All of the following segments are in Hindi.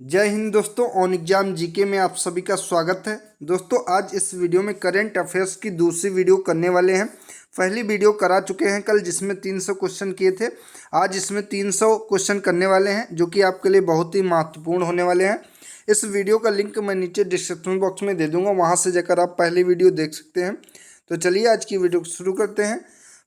जय हिंद दोस्तों। ऑन एग्जाम जीके में आप सभी का स्वागत है। दोस्तों आज इस वीडियो में करंट अफेयर्स की दूसरी वीडियो करने वाले हैं। पहली वीडियो करा चुके हैं कल, जिसमें 300 क्वेश्चन किए थे। आज इसमें 300 क्वेश्चन करने वाले हैं, जो कि आपके लिए बहुत ही महत्वपूर्ण होने वाले हैं। इस वीडियो का लिंक मैं नीचे डिस्क्रिप्शन बॉक्स में दे दूँगा, वहाँ से जाकर आप पहली वीडियो देख सकते हैं। तो चलिए आज की वीडियो शुरू करते हैं।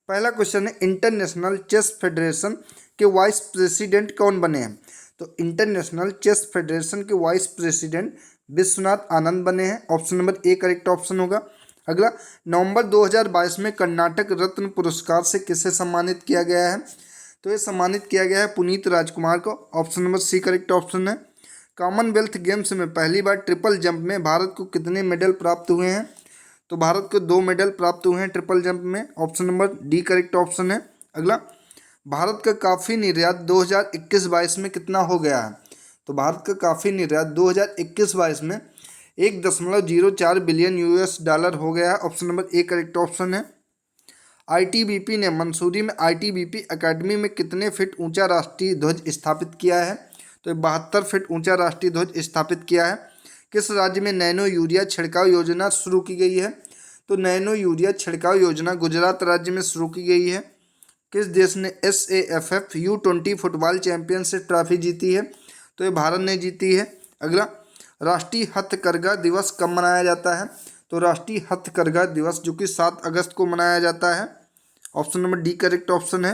पहला क्वेश्चन है, इंटरनेशनल चेस फेडरेशन के वाइस प्रेसिडेंट कौन बने हैं? तो इंटरनेशनल चेस फेडरेशन के वाइस प्रेसिडेंट विश्वनाथ आनंद बने हैं। Option number A correct option होगा। अगला, नवंबर 2022 में कर्नाटक रत्न पुरस्कार से किसे सम्मानित किया गया है? तो ये सम्मानित किया गया है पुनीत राजकुमार को। Option number C correct option है। कॉमनवेल्थ गेम्स में पहली बार ट्रिपल जंप में भारत को कितने मेडल प्राप्त हुए हैं? तो भारत को 2 मेडल प्राप्त हुए हैं ट्रिपल जंप में। Option number D correct option है। अगला, भारत का कॉफ़ी निर्यात 2021-22 में कितना हो गया है? तो भारत का कॉफ़ी निर्यात 2021-22 में 1.04 बिलियन यूएस डॉलर हो गया है। Option number A correct option है। आईटीबीपी ने मंसूरी में आईटीबीपी एकेडमी में कितने फीट ऊंचा राष्ट्रीय ध्वज स्थापित किया है? तो 72 फीट ऊंचा राष्ट्रीय ध्वज स्थापित किया है। किस राज्य में नैनो यूरिया छिड़काव योजना शुरू की गई है? तो नैनो यूरिया छिड़काव योजना गुजरात राज्य में शुरू की गई है। किस देश ने SAFF U20 football championship trophy जीती है? तो ये भारत ने जीती है। अगला, राष्ट्रीय हथकरघा दिवस कब मनाया जाता है? तो राष्ट्रीय हथकरघा दिवस जो कि 7 अगस्त को मनाया जाता है। Option number D correct option है।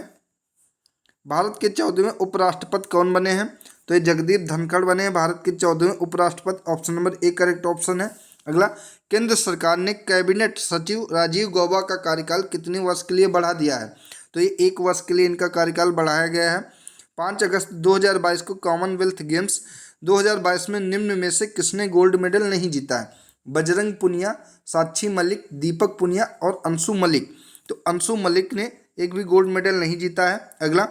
भारत के 14वें उपराष्ट्रपति कौन बने हैं? तो ये जगदीप धनखड़ बने हैं भारत के 14वें उपराष्ट्रपति। Option number A correct option है। अगला, केंद्र सरकार ने कैबिनेट सचिव राजीव गौबा का कार्यकाल कितने वर्ष के लिए बढ़ा दिया है? तो ये 1 वर्ष के लिए इनका कार्यकाल बढ़ाया गया है। 5 अगस्त 2022 को कॉमनवेल्थ गेम्स 2022 में निम्न में से किसने गोल्ड मेडल नहीं जीता है? बजरंग पुनिया, साक्षी मलिक, दीपक पुनिया और अंशु मलिक। तो अंशु मलिक ने एक भी गोल्ड मेडल नहीं जीता है। अगला,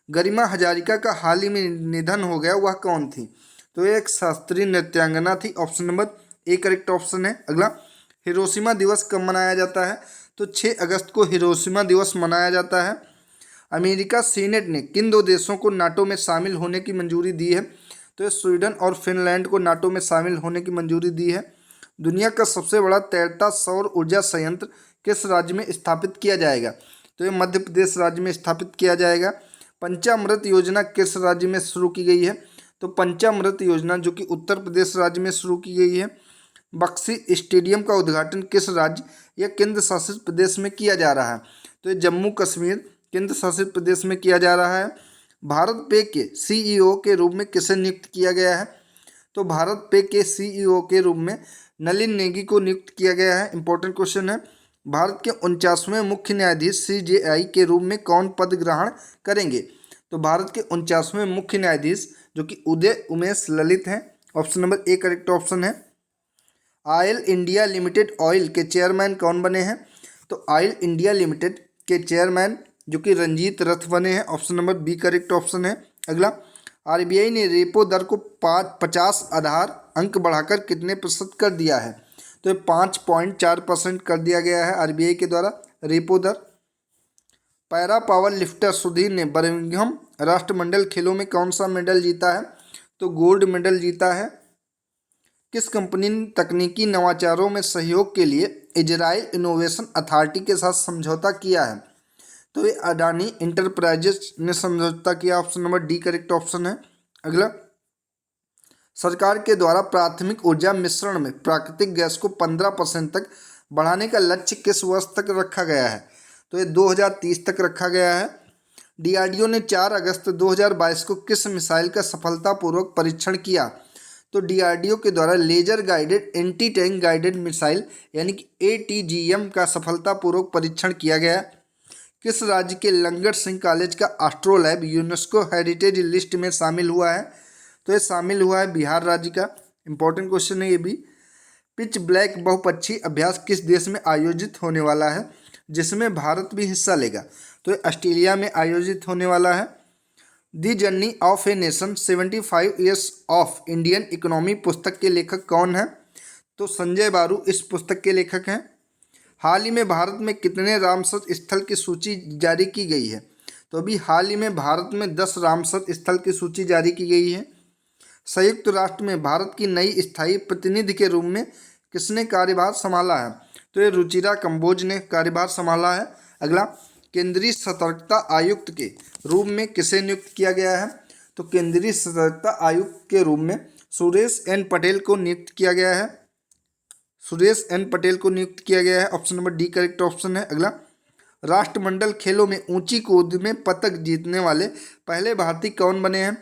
गरिमा हजारिका का हाल ही में निधन हो गया, वह कौन थी? तो ये एक शास्त्रीय नृत्यांगना थी। Option number A correct option है। अगला, हिरोशिमा दिवस कब मनाया जाता है? तो 6 अगस्त को हिरोशिमा दिवस मनाया जाता है। अमेरिका सीनेट ने किन 2 देशों को नाटो में शामिल होने की मंजूरी दी है? तो स्वीडन और फिनलैंड को नाटो में शामिल होने की मंजूरी दी है। दुनिया का सबसे बड़ा तैरता सौर ऊर्जा संयंत्र किस राज्य में स्थापित किया जाएगा? तो ये मध्य प्रदेश राज्य में स्थापित किया जाएगा। पंचामृत योजना किस राज्य में शुरू की गई है? तो पंचामृत योजना जो कि उत्तर प्रदेश राज्य में शुरू की गई है। बक्सी स्टेडियम का उद्घाटन किस राज्य या केंद्र शासित प्रदेश में किया जा रहा है? तो ये जम्मू कश्मीर केंद्र शासित प्रदेश में किया जा रहा है। भारत पे के CEO के रूप में किसे नियुक्त किया गया है? तो भारत पे के CEO के रूप में नलिन नेगी को नियुक्त किया गया है। इंपॉर्टेंट क्वेश्चन है। भारत के 49वें मुख्य न्यायाधीश CJI के रूप में कौन पद ग्रहण करेंगे? तो भारत के 49वें मुख्य न्यायाधीश जो कि उदय उमेश ललित हैं। Option number A correct option है। ऑयल इंडिया लिमिटेड ऑयल के चेयरमैन कौन बने हैं? तो ऑयल इंडिया लिमिटेड के चेयरमैन जो कि रंजीत रथ बने हैं। Option number B correct option है। अगला, RBI ने रेपो दर को 50 आधार अंक बढ़ाकर कितने प्रतिशत कर दिया है? तो ये 5.4% कर दिया गया है RBI के द्वारा रेपो दर। पैरा पावर लिफ्टर सुधीर ने बर्मिंघम राष्ट्रमंडल खेलों में कौन सा मेडल जीता है? तो गोल्ड मेडल जीता है। किस कंपनी ने तकनीकी नवाचारों में सहयोग के लिए इजराइल इनोवेशन अथॉरिटी के साथ समझौता किया है? तो ये अडानी इंटरप्राइजेज ने समझौता किया। Option number D correct option है। अगला, सरकार के द्वारा प्राथमिक ऊर्जा मिश्रण में प्राकृतिक गैस को 15% तक बढ़ाने का लक्ष्य किस वर्ष तक रखा गया है? तो ये 2030 तक रखा गया है। DRDO ने 4 अगस्त 2022 को किस मिसाइल का सफलतापूर्वक परीक्षण किया? तो DRDO के द्वारा laser guided anti tank guided missile यानी कि ATGM का सफलतापूर्वक परीक्षण किया गया। किस राज्य के लंगर सिंह कॉलेज का एस्ट्रोलैब यूनेस्को हेरिटेज लिस्ट में शामिल हुआ है? तो ये शामिल हुआ है बिहार राज्य का। इंपॉर्टेंट क्वेश्चन है ये भी। पिच ब्लैक बहुपक्षीय अभ्यास किस देश में आयोजित होने वाला है, जिसमें भारत भी हिस्सा लेगा? तो ये ऑस्ट्रेलिया में आयोजित होने वाला है। The journey of a nation 75 years of Indian economy पुस्तक के लेखक कौन है? तो संजय बारू इस पुस्तक के लेखक हैं। हाल ही में भारत में कितने रामसर स्थल की सूची जारी की गई है? तो अभी हाल ही में भारत में 10 रामसर स्थल की सूची जारी की गई है। संयुक्त राष्ट्र में भारत की नई स्थायी प्रतिनिधि के रूप में किसने कार्यभार संभाला है? तो ये रुचिरा कंबोज ने कार्यभार संभाला है। अगला, केंद्रीय सतर्कता आयुक्त के रूप में किसे नियुक्त किया गया है? तो केंद्रीय सतर्कता आयुक्त के रूप में सुरेश एन पटेल को नियुक्त किया गया है। सुरेश एन पटेल को नियुक्त किया गया है। Option number D correct option है। अगला, राष्ट्रमंडल खेलों में ऊंची कूद में पदक जीतने वाले पहले भारतीय कौन बने हैं?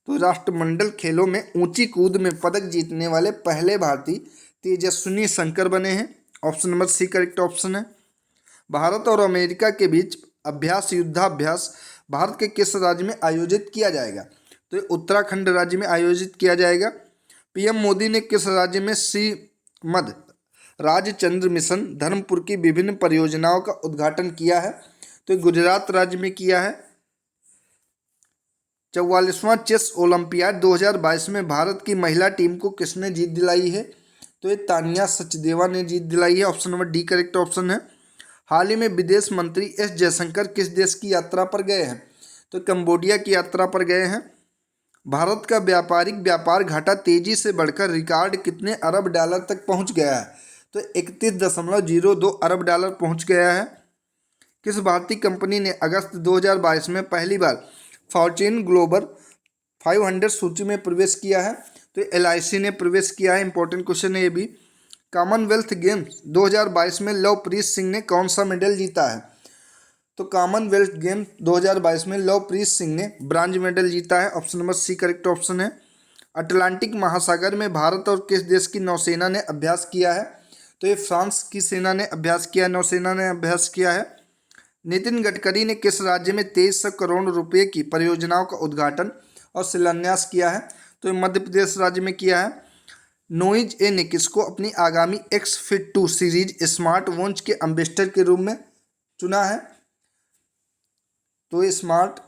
तो राष्ट्रमंडल खेलों में ऊंची कूद में पदक जीतने वाले पहले भारतीय तेजस्विनी शंकर बने हैं। Option number C correct option है। भारत और अमेरिका के बीच युद्धाभ्यास भारत के किस राज्य में आयोजित किया जाएगा? तो ये उत्तराखंड राज्य में आयोजित किया जाएगा। पीएम मोदी ने किस राज्य में श्रीमद राजचंद्र मिशन धर्मपुर की विभिन्न परियोजनाओं का उद्घाटन किया है? तो गुजरात राज्य में किया है। 44वां चेस ओलंपियाड 2022 में भारत की महिला टीम को किसने जीत दिलाई है? तो ये तानिया सचदेवा ने जीत दिलाई है। Option number D correct option है। हाल ही में विदेश मंत्री एस जयशंकर किस देश की यात्रा पर गए हैं? तो कंबोडिया की यात्रा पर गए हैं। भारत का व्यापारिक व्यापार घाटा तेजी से बढ़कर रिकॉर्ड कितने अरब डॉलर तक पहुंच गया है? तो 31.02 अरब डॉलर पहुंच गया है। किस भारतीय कंपनी ने अगस्त 2022 में पहली बार फॉर्च्यून ग्लोबल 500 सूची में प्रवेश किया है? तो LIC ने प्रवेश किया है। इंपॉर्टेंट क्वेश्चन है ये भी। कॉमनवेल्थ गेम्स 2022 में लवप्रीत सिंह ने कौन सा मेडल जीता है? तो कॉमनवेल्थ गेम्स 2022 में लवप्रीत सिंह ने ब्रांज मेडल जीता है। Option number C correct option है। अटलांटिक महासागर में भारत और किस देश की नौसेना ने अभ्यास किया है? तो ये फ्रांस की सेना ने अभ्यास किया, नौसेना ने अभ्यास किया है। नितिन गडकरी ने किस राज्य में 2300 करोड़ रुपए की परियोजनाओं का उद्घाटन और शिलान्यास किया है? तो ये मध्य प्रदेश राज्य में किया है। नोइज ने किसको अपनी आगामी X Fit 2 series smart watch के एम्बेसडर के रूप में चुना है? तो ये स्मार्ट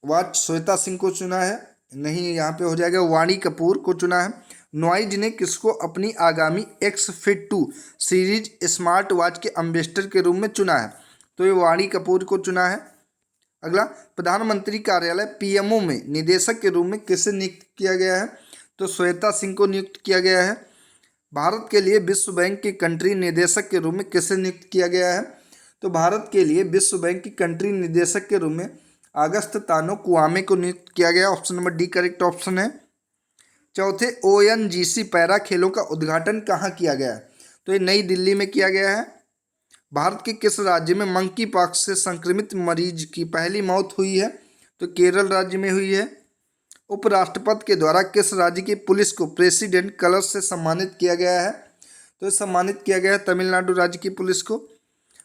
वॉच श्वेता सिंह को चुना है, नहीं यहाँ पे हो जाएगा वाणी कपूर को चुना है। नॉइज ने किसको अपनी आगामी X Fit 2 series smart watch के एम्बेसडर के रूप में चुना है? तो ये वाणी कपूर को चुना है। अगला, प्रधानमंत्री कार्यालय PMO में निदेशक के रूप में किसे नियुक्त किया गया है? तो श्वेता सिंह को नियुक्त किया गया है। भारत के लिए विश्व बैंक के कंट्री निदेशक के रूप में किसे नियुक्त किया गया है? तो भारत के लिए विश्व बैंक की कंट्री निदेशक के रूप में अगस्त तानो कुआमे को नियुक्त किया गया। Option number D correct option है। चौथे ONGC पैरा खेलों का उद्घाटन कहाँ किया गया है? तो ये नई दिल्ली में किया गया है। भारत के किस राज्य में मंकी पॉक्स से संक्रमित मरीज की पहली मौत हुई है? तो केरल राज्य में हुई है। उपराष्ट्रपति के द्वारा किस राज्य की पुलिस को प्रेसिडेंट कलर्स से सम्मानित किया गया है? तो सम्मानित किया गया है तमिलनाडु राज्य की पुलिस को।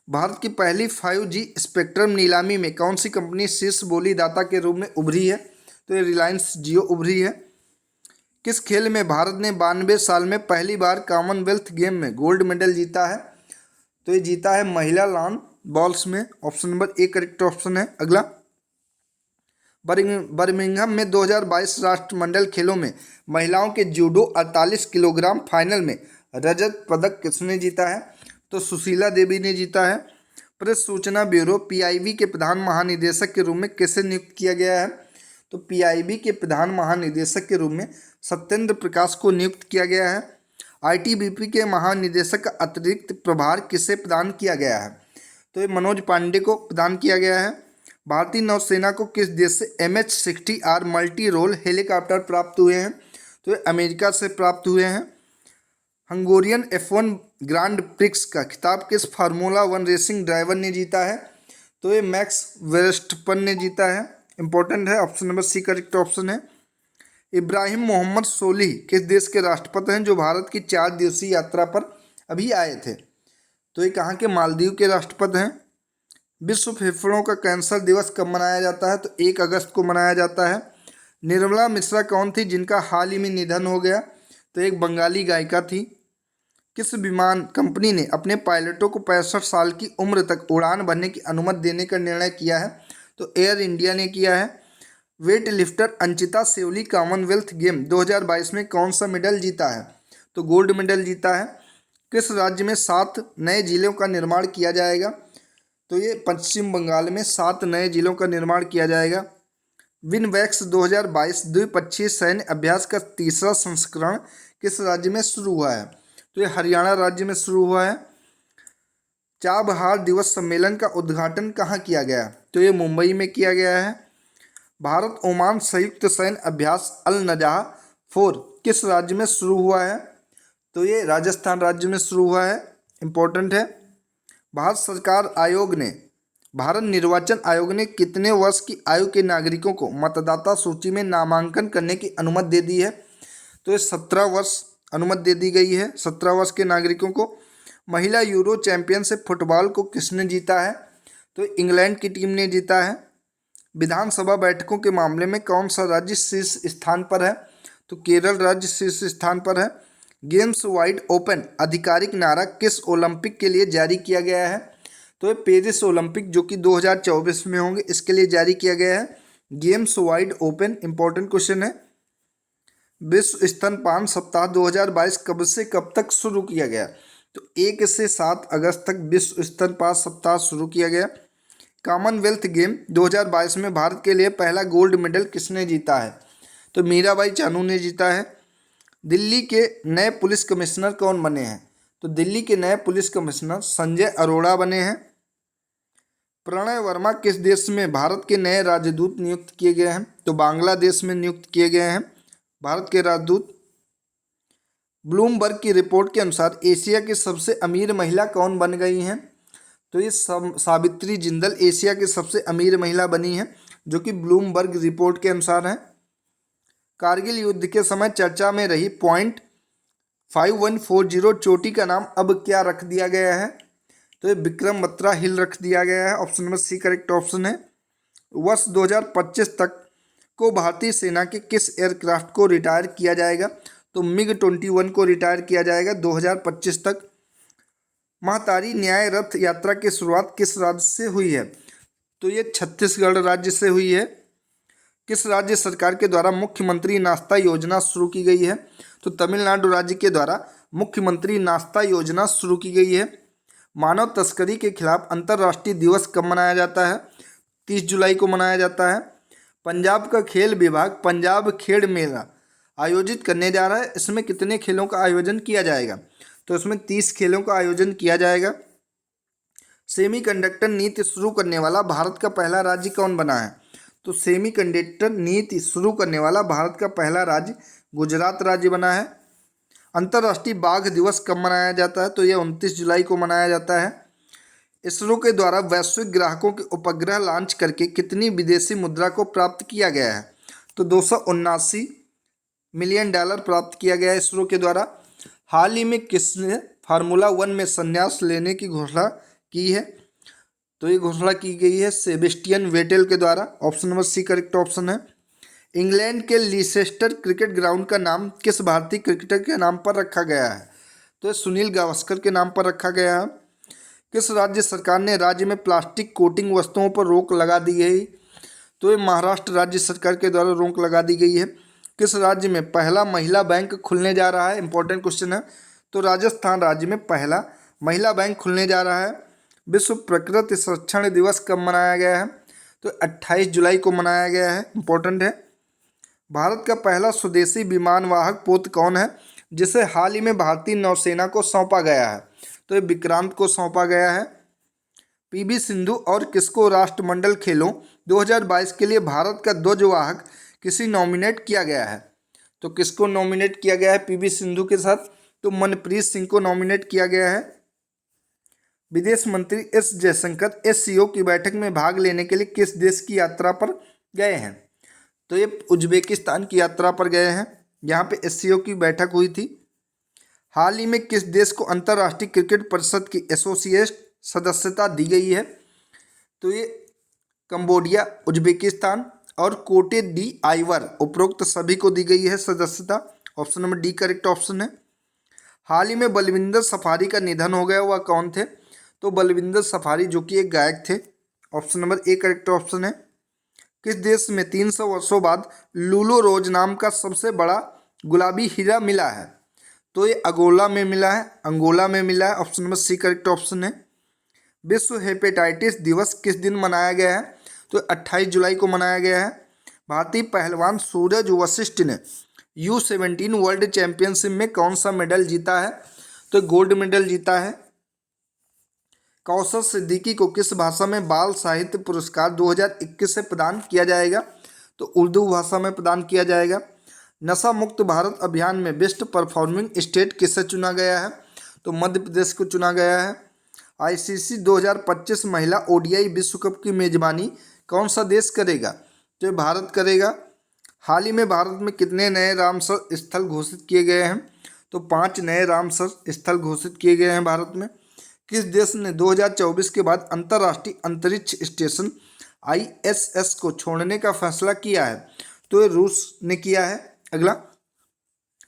भारत की पहली 5G स्पेक्ट्रम नीलामी में कौन सी कंपनी शीर्ष बोलीदाता के रूप में उभरी है? तो ये रिलायंस जियो उभरी है। किस खेल में भारत ने 92 साल में पहली बार कॉमनवेल्थ गेम में गोल्ड मेडल जीता है? तो ये जीता है महिला लॉन बॉल्स में। Option number A correct option है। अगला, बर्मिंघम में 2022 राष्ट्रमंडल खेलों में महिलाओं के जूडो 48 किलोग्राम फाइनल में रजत पदक किसने जीता है? तो सुशीला देवी ने जीता है। प्रेस सूचना ब्यूरो PIB के प्रधान महानिदेशक के रूप में किसे नियुक्त किया गया है? तो PIB के प्रधान महानिदेशक के रूप में सत्येंद्र प्रकाश को नियुक्त किया गया है। ITBP के महानिदेशक का अतिरिक्त प्रभार किसे प्रदान किया गया है? तो ये मनोज पांडे को प्रदान किया गया है। भारतीय नौसेना को किस देश से MH-60R मल्टी रोल हेलीकॉप्टर प्राप्त हुए हैं? तो ये अमेरिका से प्राप्त हुए हैं। हंगोरियन F1 ग्रांड प्रिक्स का खिताब किस फार्मूला 1 रेसिंग ड्राइवर ने जीता है? तो ये मैक्स वेरस्टपन ने जीता है। इंपॉर्टेंट है। Option number C correct option है। इब्राहिम मोहम्मद सोलिह किस देश के राष्ट्रपति हैं जो भारत की 4 दिवसीय यात्रा पर अभी आए थे? तो ये कहाँ के? मालदीव के राष्ट्रपति हैं। विश्व फेफड़ों का कैंसर दिवस कब मनाया जाता है? तो 1 अगस्त को मनाया जाता है। निर्मला मिश्रा कौन थी जिनका हाल ही में निधन हो गया? तो एक बंगाली गायिका थी। किस विमान कंपनी ने अपने पायलटों को 65 साल की उम्र तक उड़ान भरने की अनुमति देने का निर्णय किया है? तो एयर इंडिया ने किया है। Weight lifter Anchita Sevli Commonwealth game 2022 में कौन सा मेडल जीता है? तो गोल्ड मेडल जीता है। किस राज्य में 7 नए जिलों का निर्माण किया जाएगा? तो ये पश्चिम बंगाल में 7 नए जिलों का निर्माण किया जाएगा। विनवैक्स 2022 द्विपक्षीय सैन्य अभ्यास का तीसरा संस्करण किस राज्य में शुरू हुआ है? तो ये हरियाणा राज्य में शुरू हुआ है। चाबहार दिवस सम्मेलन का उद्घाटन कहाँ किया गया? तो ये मुंबई में किया गया है। भारत ओमान संयुक्त सैन्य अभ्यास अल नजाह 4 किस राज्य में शुरू हुआ है? तो ये राजस्थान राज्य में शुरू हुआ है। इम्पोर्टेंट है। भारत निर्वाचन आयोग ने कितने वर्ष की आयु के नागरिकों को मतदाता सूची में नामांकन करने की अनुमति दे दी है? तो ये 17 वर्ष अनुमति दे दी गई है 17 वर्ष के नागरिकों को। महिला यूरो चैंपियनशिप फुटबॉल को किसने जीता है? तो इंग्लैंड की टीम ने जीता है। विधानसभा बैठकों के मामले में कौन सा राज्य शीर्ष स्थान पर है? तो केरल राज्य शीर्ष स्थान पर है। गेम्स वाइड ओपन आधिकारिक नारा किस ओलंपिक के लिए जारी किया गया है? तो ये पेरिस ओलंपिक जो कि 2024 में होंगे इसके लिए जारी किया गया है games wide open. Important question है। विश्व स्तनपान सप्ताह 2022 कब से कब तक शुरू किया गया? तो 1 से 7 अगस्त तक विश्व स्तनपान सप्ताह शुरू किया गया। कॉमनवेल्थ गेम 2022 में भारत के लिए पहला गोल्ड मेडल किसने जीता है? तो मीराबाई चानू ने जीता है। दिल्ली के नए पुलिस कमिश्नर कौन बने हैं? तो दिल्ली के नए पुलिस कमिश्नर संजय अरोड़ा बने हैं। प्रणय वर्मा किस देश में भारत के नए राजदूत नियुक्त किए गए हैं? तो बांग्लादेश में नियुक्त किए गए हैं भारत के राजदूत। ब्लूमबर्ग की रिपोर्ट के अनुसार एशिया की सबसे अमीर महिला कौन बन गई हैं? तो ये सावित्री जिंदल एशिया की सबसे अमीर महिला बनी है जो कि ब्लूमबर्ग रिपोर्ट के अनुसार है। कारगिल युद्ध के समय चर्चा में रही .5140 चोटी का नाम अब क्या रख दिया गया है? तो ये विक्रम बत्रा हिल रख दिया गया है। Option number C correct option है। वर्ष 2025 तक को भारतीय सेना के किस एयरक्राफ्ट को रिटायर किया जाएगा? तो MiG-21 को रिटायर किया जाएगा 2025 तक। महतारी न्याय रथ यात्रा की शुरुआत किस राज्य से हुई है? तो ये छत्तीसगढ़ राज्य से हुई है। किस राज्य सरकार के द्वारा मुख्यमंत्री नाश्ता योजना शुरू की गई है? तो तमिलनाडु राज्य के द्वारा मुख्यमंत्री नाश्ता योजना शुरू की गई है। मानव तस्करी के खिलाफ अंतर्राष्ट्रीय दिवस कब मनाया जाता है? 30 जुलाई को मनाया जाता है। पंजाब का खेल विभाग पंजाब खेल मेला आयोजित करने जा रहा है। इसमें कितने खेलों का आयोजन किया जाएगा? तो इसमें 30 खेलों का आयोजन किया जाएगा। सेमीकंडक्टर नीति शुरू करने वाला भारत का पहला राज्य कौन बना है? तो सेमीकंडक्टर नीति शुरू करने वाला भारत का पहला राज्य गुजरात राज्य बना है। अंतर्राष्ट्रीय बाघ दिवस कब मनाया जाता है? तो यह 29 जुलाई को मनाया जाता है। इसरो के द्वारा वैश्विक ग्राहकों के उपग्रह लॉन्च करके कितनी विदेशी मुद्रा को प्राप्त किया गया है? तो $279 मिलियन प्राप्त किया गया है इसरो के द्वारा। हाल ही में किसने फार्मूला 1 में संन्यास लेने की घोषणा की है? तो ये घोषणा की गई है सेबेस्टियन वेटेल के द्वारा। Option number C correct option है। इंग्लैंड के लीसेस्टर क्रिकेट ग्राउंड का नाम किस भारतीय क्रिकेटर के नाम पर रखा गया है? तो ये सुनील गावस्कर के नाम पर रखा गया है। किस राज्य सरकार ने राज्य में प्लास्टिक कोटिंग वस्तुओं पर रोक लगा दी है? तो ये महाराष्ट्र राज्य सरकार के द्वारा रोक लगा दी गई है। किस राज्य में पहला महिला बैंक खुलने जा रहा है? इंपॉर्टेंट क्वेश्चन है। तो राजस्थान राज्य में पहला महिला बैंक खुलने जा रहा है। विश्व प्रकृति संरक्षण दिवस कब मनाया गया है? तो 28 जुलाई को मनाया गया है। इंपॉर्टेंट है। भारत का पहला स्वदेशी विमानवाहक पोत कौन है जिसे हाल ही में भारतीय नौसेना को सौंपा गया है? तो ये विक्रांत को सौंपा गया है। पीवी सिंधु और किसको राष्ट्रमंडल खेलों 2022 के लिए भारत का ध्वजवाहक किसी नॉमिनेट किया गया है? तो किसको नॉमिनेट किया गया है पीवी सिंधु के साथ? तो मनप्रीत सिंह को नॉमिनेट किया गया है। विदेश मंत्री एस जयशंकर SCO की बैठक में भाग लेने के लिए किस देश की यात्रा पर गए हैं? तो ये उज्बेकिस्तान की यात्रा पर गए हैं। यहाँ पे SCO की बैठक हुई थी। हाल ही में किस देश को अंतर्राष्ट्रीय क्रिकेट परिषद की एसोसिएट सदस्यता दी गई है? तो ये कंबोडिया, उज्बेकिस्तान और कोटे डी आइवर उपरोक्त सभी को दी गई है सदस्यता। Option number D correct option है। हाल ही में बलविंदर सफारी का निधन हो गया, वह कौन थे? तो बलविंदर सफारी जो कि एक गायक थे। Option number A correct option है। किस देश में 300 वर्षों बाद लूलो रोज नाम का सबसे बड़ा गुलाबी हीरा मिला है? तो ये अंगोला में मिला है। अंगोला में मिला है। Option number C correct option है। विश्व हेपेटाइटिस दिवस किस दिन मनाया गया है? तो 28 जुलाई को मनाया गया है। भारतीय पहलवान सूरज वशिष्ठ ने U17 वर्ल्ड चैंपियनशिप में कौन सा मेडल जीता है? तो गोल्ड मेडल जीता है। कौसर सिद्दीकी को किस भाषा में बाल साहित्य पुरस्कार 2021 से प्रदान किया जाएगा? तो उर्दू भाषा में प्रदान किया जाएगा। नशा मुक्त भारत अभियान में बेस्ट परफॉर्मिंग स्टेट किसे चुना गया है? तो मध्य प्रदेश को चुना गया है। ICC 2025 महिला ODI विश्व कप की मेजबानी कौन सा देश करेगा? तो ये भारत करेगा। हाल ही में भारत में कितने नए रामसर स्थल घोषित किए गए हैं? तो 5 नए रामसर स्थल घोषित किए गए हैं भारत में। किस देश ने 2024 के बाद अंतर्राष्ट्रीय अंतरिक्ष स्टेशन ISS को छोड़ने का फैसला किया है? तो ये रूस ने किया है। अगला,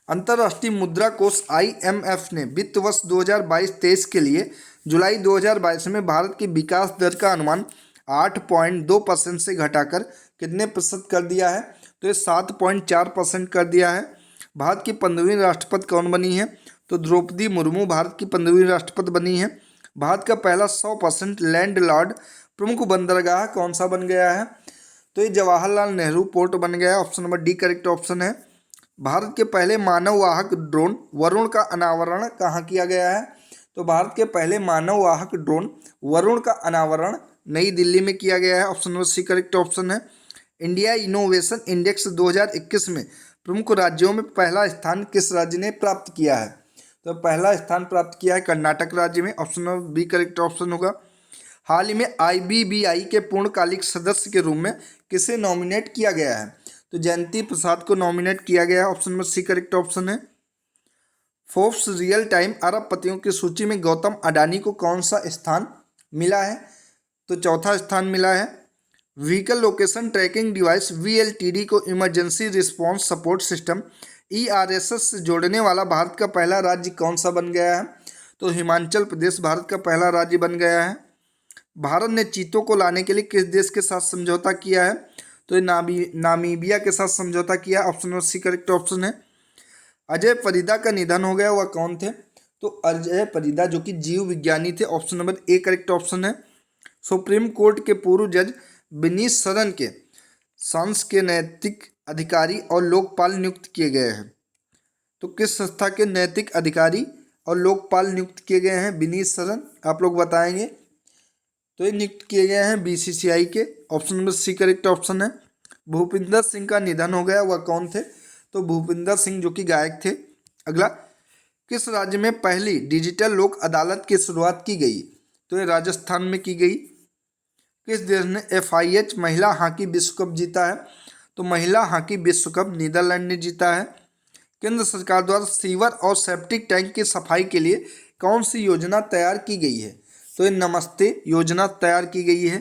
अंतर्राष्ट्रीय मुद्रा कोष IMF ने वित्त वर्ष 2022-23 के लिए जुलाई 2022 में भारत की विकास दर का अनुमान 8.2% से घटाकर कितने प्रतिशत कर दिया है? तो ये 7.4% कर दिया है। भारत की 15वीं राष्ट्रपति कौन बनी है? तो द्रौपदी मुर्मू भारत की 15वीं राष्ट्रपति बनी है। भारत का पहला 100% लैंडलॉर्ड प्रमुख बंदरगाह कौन सा बन गया है? तो ये जवाहरलाल नेहरू पोर्ट बन गया है। Option number D correct option है। भारत के पहले मानव वाहक ड्रोन वरुण का अनावरण कहाँ किया गया है? तो भारत के पहले मानव वाहक ड्रोन वरुण का अनावरण नई दिल्ली में किया गया है। Option number C correct option है। इंडिया इनोवेशन इंडेक्स 2021 में प्रमुख राज्यों में पहला स्थान किस राज्य ने प्राप्त किया है? तो पहला स्थान प्राप्त किया है कर्नाटक राज्य में। Option number B correct option होगा। हाल ही में IBBI के पूर्णकालिक सदस्य के रूप में किसे नॉमिनेट किया गया है? तो जयंती प्रसाद को नॉमिनेट किया गया है। Option number C correct option है। फोर्ब्स रियल टाइम अरबपतियों की सूची में गौतम अडानी को कौन सा स्थान मिला है? तो चौथा स्थान मिला है। Vehicle location tracking device VLTD को emergency response support system ERSS से जोड़ने वाला भारत का पहला राज्य कौन सा बन गया है? तो हिमाचल प्रदेश भारत का पहला राज्य बन गया है। भारत ने चीतों को लाने के लिए किस देश के साथ समझौता किया है? तो ये नामीबिया के साथ समझौता किया। Option number C correct option है। अजय परिदा का निधन हो गया, वह कौन थे? तो अजय परिदा जो कि जीव विज्ञानी थे। Option number A correct option है। सुप्रीम कोर्ट के पूर्व जज विनीत सरन के सांस के नैतिक अधिकारी और लोकपाल नियुक्त किए गए हैं। तो किस संस्था के नैतिक अधिकारी और लोकपाल नियुक्त किए गए हैं? विनीत सरन, आप लोग बताएंगे। तो ये नियुक्त किए गए हैं BCCI के। Option number C correct option है। भूपिंदर सिंह का निधन हो गया, वह कौन थे? तो भूपिंदर सिंह जो कि गायक थे। अगला, किस राज्य में पहली डिजिटल लोक अदालत की शुरुआत की गई? तो ये राजस्थान में की गई। किस देश ने FIH महिला हॉकी विश्व कप जीता है? तो महिला हॉकी विश्व कप नीदरलैंड ने जीता है। केंद्र सरकार द्वारा सीवर और सेप्टिक टैंक की सफाई के लिए कौन सी योजना तैयार की गई है? तो ये नमस्ते योजना तैयार की गई है।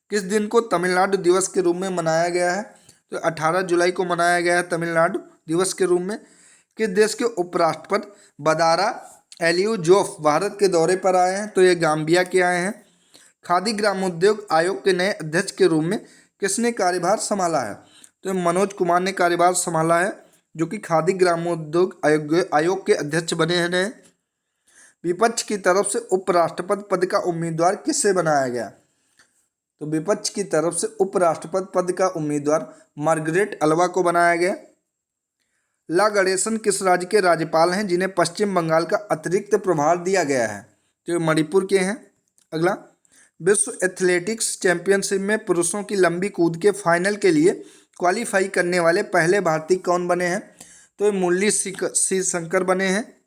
किस दिन को तमिलनाडु दिवस के रूप में मनाया गया है? तो 18 जुलाई को मनाया गया है तमिलनाडु दिवस के रूप में। किस देश के उपराष्ट्रपति बदारा एलियू-जोफ भारत के दौरे पर आए हैं? तो ये गाम्बिया के आए हैं। खादी ग्रामोद्योग आयोग के नए अध्यक्ष के रूप में किसने कार्यभार संभाला है? तो मनोज कुमार ने कार्यभार संभाला है, जो कि खादी ग्रामोद्योग आयोग के अध्यक्ष बने हैं। विपक्ष की तरफ से उपराष्ट्रपति पद का उम्मीदवार किसे बनाया गया? तो विपक्ष की तरफ से उपराष्ट्रपति पद का उम्मीदवार मार्गरेट अल्वा को बनाया गया। ला गणेशन किस राज्य के राज्यपाल हैं जिन्हें पश्चिम बंगाल का अतिरिक्त प्रभार दिया गया है? तो मणिपुर के हैं। अगला, विश्व एथलेटिक्स चैंपियनशिप में पुरुषों की लंबी कूद के फाइनल के लिए क्वालिफाई करने वाले पहले भारतीय कौन बने हैं? तो मुरली सी शंकर बने हैं।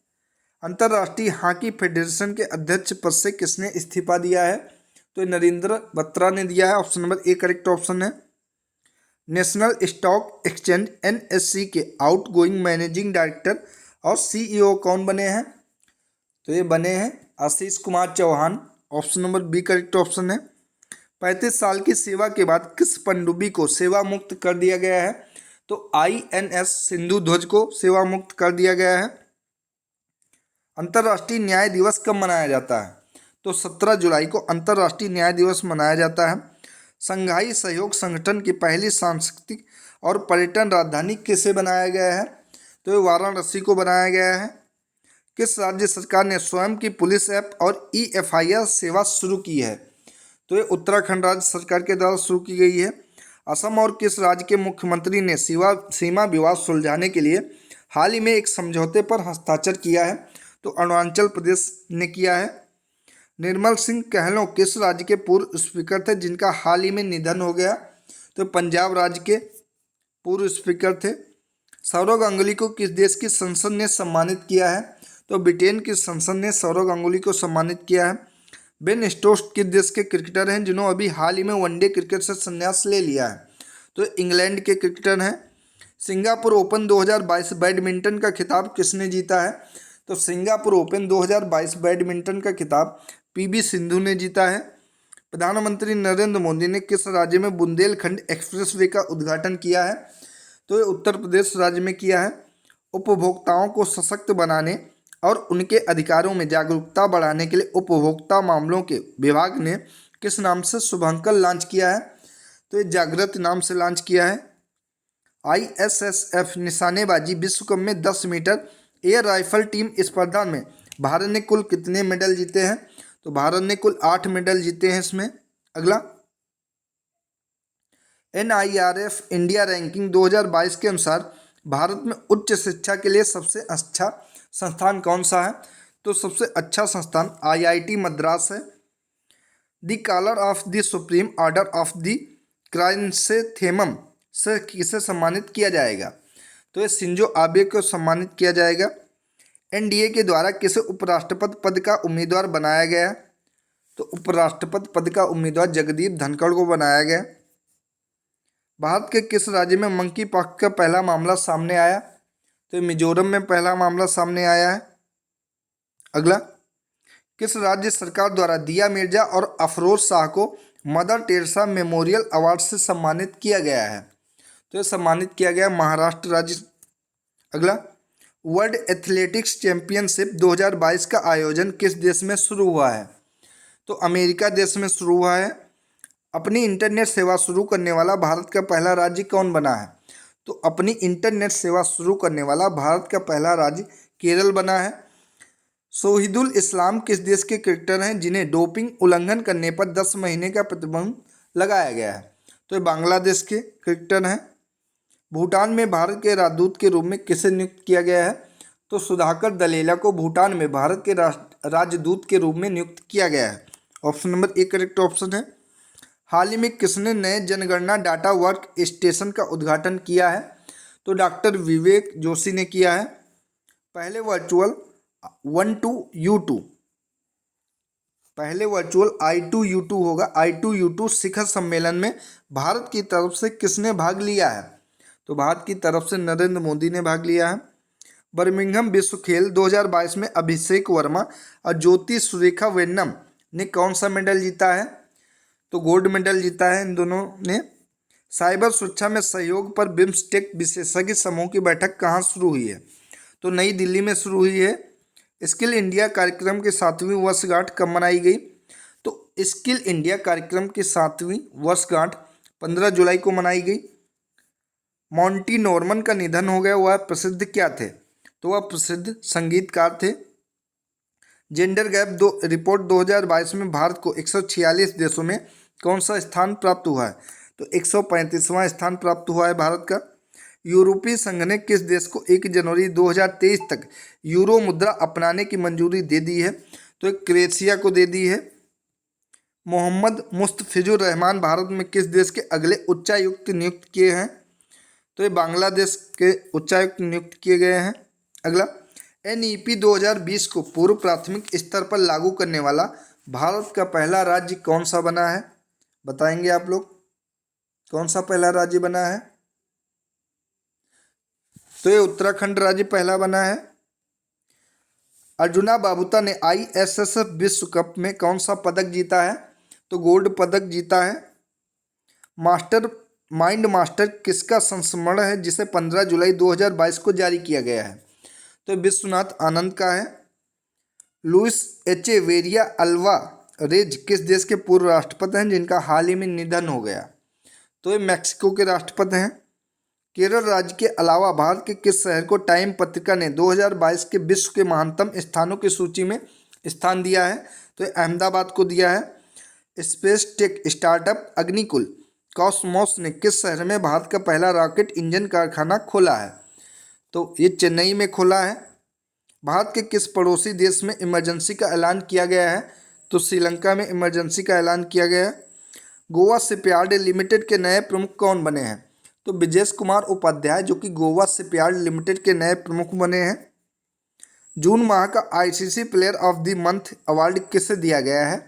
अंतर्राष्ट्रीय हॉकी फेडरेशन के अध्यक्ष पद से किसने इस्तीफा दिया है? तो नरेंद्र बत्रा ने दिया है। Option number A correct option है। नेशनल स्टॉक एक्सचेंज NSE के आउटगोइंग मैनेजिंग डायरेक्टर और CEO कौन बने हैं? तो ये बने हैं Ashish Kumar Chauhan. Option number B correct option है। 35 साल की सेवा के बाद किस पनडुब्बी को सेवा मुक्त कर दिया गया है? तो INS सिंधु ध्वज को सेवा मुक्त कर दिया गया है। अंतर्राष्ट्रीय न्याय दिवस कब मनाया जाता है? तो 17 जुलाई को अंतर्राष्ट्रीय न्याय दिवस मनाया जाता है। संघाई सहयोग संगठन की पहली सांस्कृतिक और पर्यटन राजधानी किसे बनाया गया है? तो ये वाराणसी को बनाया गया है। किस राज्य सरकार ने स्वयं की पुलिस ऐप और eFIR सेवा शुरू की है? तो ये उत्तराखंड राज्य सरकार के द्वारा शुरू की गई है। असम और किस राज्य के मुख्यमंत्री ने सीमा विवाद सुलझाने के लिए हाल ही में एक समझौते पर हस्ताक्षर किया है? तो अरुणाचल प्रदेश ने किया है। निर्मल सिंह कहलों किस राज्य के पूर्व स्पीकर थे जिनका हाल ही में निधन हो गया? तो पंजाब राज्य के पूर्व स्पीकर थे। सौरव गांगुली को किस देश की संसद ने सम्मानित किया है? तो ब्रिटेन की संसद ने सौरव गांगुली को सम्मानित किया है। बेन स्टोक्स किस देश के क्रिकेटर हैं जिन्होंने अभी हाल ही में वनडे क्रिकेट से संन्यास ले लिया है? तो इंग्लैंड के क्रिकेटर हैं। सिंगापुर ओपन 2022 बैडमिंटन का खिताब किसने जीता है? तो सिंगापुर ओपन 2022 बैडमिंटन का खिताब पीवी सिंधु ने जीता है। प्रधानमंत्री नरेंद्र मोदी ने किस राज्य में बुंदेलखंड एक्सप्रेसवे का उद्घाटन किया है? तो ये उत्तर प्रदेश राज्य में किया है। उपभोक्ताओं को सशक्त बनाने और उनके अधिकारों में जागरूकता बढ़ाने के लिए उपभोक्ता मामलों के विभाग ने किस नाम से शुभांकन लॉन्च किया है? तो ये जागृत नाम से लॉन्च किया है। ISSF निशानेबाजी विश्व कप में 10 मीटर एयर राइफल टीम स्पर्धा में भारत ने कुल कितने मेडल जीते हैं? तो भारत ने कुल 8 मेडल जीते हैं इसमें। अगला, NIRF इंडिया रैंकिंग 2022 के अनुसार भारत में उच्च शिक्षा के लिए सबसे अच्छा संस्थान कौन सा है? तो सबसे अच्छा संस्थान IIT मद्रास है। The collar of the supreme order of the chrysanthemum से किसे सम्मानित किया जाएगा? तो ये शिंजो आबे को सम्मानित किया जाएगा। NDA के द्वारा किसे उपराष्ट्रपति पद का उम्मीदवार बनाया गया? तो उपराष्ट्रपति पद का उम्मीदवार जगदीप धनखड़ को बनाया गया। भारत के किस राज्य में मंकी पॉक्स का पहला मामला सामने आया? तो मिजोरम में पहला मामला सामने आया है। अगला, किस राज्य सरकार द्वारा दिया मिर्जा और अफरोज शाह को मदर टेरेसा मेमोरियल अवार्ड से सम्मानित किया गया है? तो ये सम्मानित किया गया महाराष्ट्र राज्य। अगला, वर्ल्ड एथलेटिक्स चैंपियनशिप 2022 का आयोजन किस देश में शुरू हुआ है? तो अमेरिका देश में शुरू हुआ है। अपनी इंटरनेट सेवा शुरू करने वाला भारत का पहला राज्य कौन बना है? तो अपनी इंटरनेट सेवा शुरू करने वाला भारत का पहला राज्य केरल बना है। सोहिदुल इस्लाम किस देश के क्रिकेटर हैं जिन्हें डोपिंग उल्लंघन करने पर 10 महीने का प्रतिबंध लगाया गया है? तो ये बांग्लादेश के क्रिकेटर हैं। भूटान में भारत के राजदूत के रूप में किसे नियुक्त किया गया है? तो सुधाकर दलेला को भूटान में भारत के राजदूत के रूप में नियुक्त किया गया है। Option number A correct option है। हाल ही में किसने नए जनगणना डाटा वर्क स्टेशन का उद्घाटन किया है? तो डॉक्टर विवेक जोशी ने किया है। पहले वर्चुअल I2U2 होगा। I2U2 शिखर सम्मेलन में भारत की तरफ से किसने भाग लिया है? तो भारत की तरफ से नरेंद्र मोदी ने भाग लिया है। बर्मिंघम विश्व खेल 2022 में अभिषेक वर्मा और ज्योति सुरेखा वेन्नम ने कौन सा मेडल जीता है? तो गोल्ड मेडल जीता है इन दोनों ने। साइबर सुरक्षा में सहयोग पर बिम्स्टेक विशेषज्ञ समूह की बैठक कहाँ शुरू हुई है? तो नई दिल्ली में शुरू हुई है। स्किल इंडिया कार्यक्रम की 7वीं वर्षगांठ कब मनाई गई? तो स्किल इंडिया कार्यक्रम की 7वीं वर्षगांठ 15 जुलाई को मनाई गई। मॉन्टी नॉर्मन का निधन हो गया, वह प्रसिद्ध क्या थे? तो वह प्रसिद्ध संगीतकार थे। जेंडर गैप रिपोर्ट 2022 में भारत को 146 देशों में कौन सा स्थान प्राप्त हुआ है? तो 135वां स्थान प्राप्त हुआ है भारत का। यूरोपीय संघ ने किस देश को 1 जनवरी 2023 तक यूरो मुद्रा अपनाने की मंजूरी दे दी है? तो क्रोएशिया को दे दी है। मोहम्मद मुस्तफिजुर रहमान भारत में किस देश के अगले उच्चायुक्त नियुक्त किए हैं? तो ये बांग्लादेश के उच्चायुक्त नियुक्त किए गए हैं। अगला, NEP 2020 को पूर्व प्राथमिक स्तर पर लागू करने वाला भारत का पहला राज्य कौन सा बना है? बताएंगे आप लोग कौन सा पहला राज्य बना है? तो ये उत्तराखंड राज्य पहला बना है। अर्जुना बाबूता ने ISSF विश्व कप में कौन सा पदक जीता है? तो गोल्ड पदक जीता है। मास्टर किसका संस्मरण है जिसे 15 जुलाई 2022 को जारी किया गया है? तो विश्वनाथ आनंद का है। लुइस एचेवेरिया अल्वारेज किस देश के पूर्व राष्ट्रपति हैं जिनका हाल ही में निधन हो गया? तो ये मैक्सिको के राष्ट्रपति हैं। केरल राज्य के अलावा भारत के किस शहर को टाइम पत्रिका ने 2022 के विश्व के महानतम स्थानों की सूची में स्थान दिया है? तो ये अहमदाबाद को दिया है। Space tech startup Agnikul Cosmos ने किस शहर में भारत का पहला रॉकेट इंजन कारखाना खोला है? तो ये चेन्नई में खोला है। भारत के किस पड़ोसी देश में इमरजेंसी का ऐलान किया गया है? तो श्रीलंका में इमरजेंसी का ऐलान किया गया है। गोवा शिपयार्ड लिमिटेड के नए प्रमुख कौन बने हैं? तो ब्रिजेश कुमार उपाध्याय, जो कि गोवा शिपयार्ड लिमिटेड के नए प्रमुख बने हैं। जून माह का ICC player of the month award किसे दिया गया है?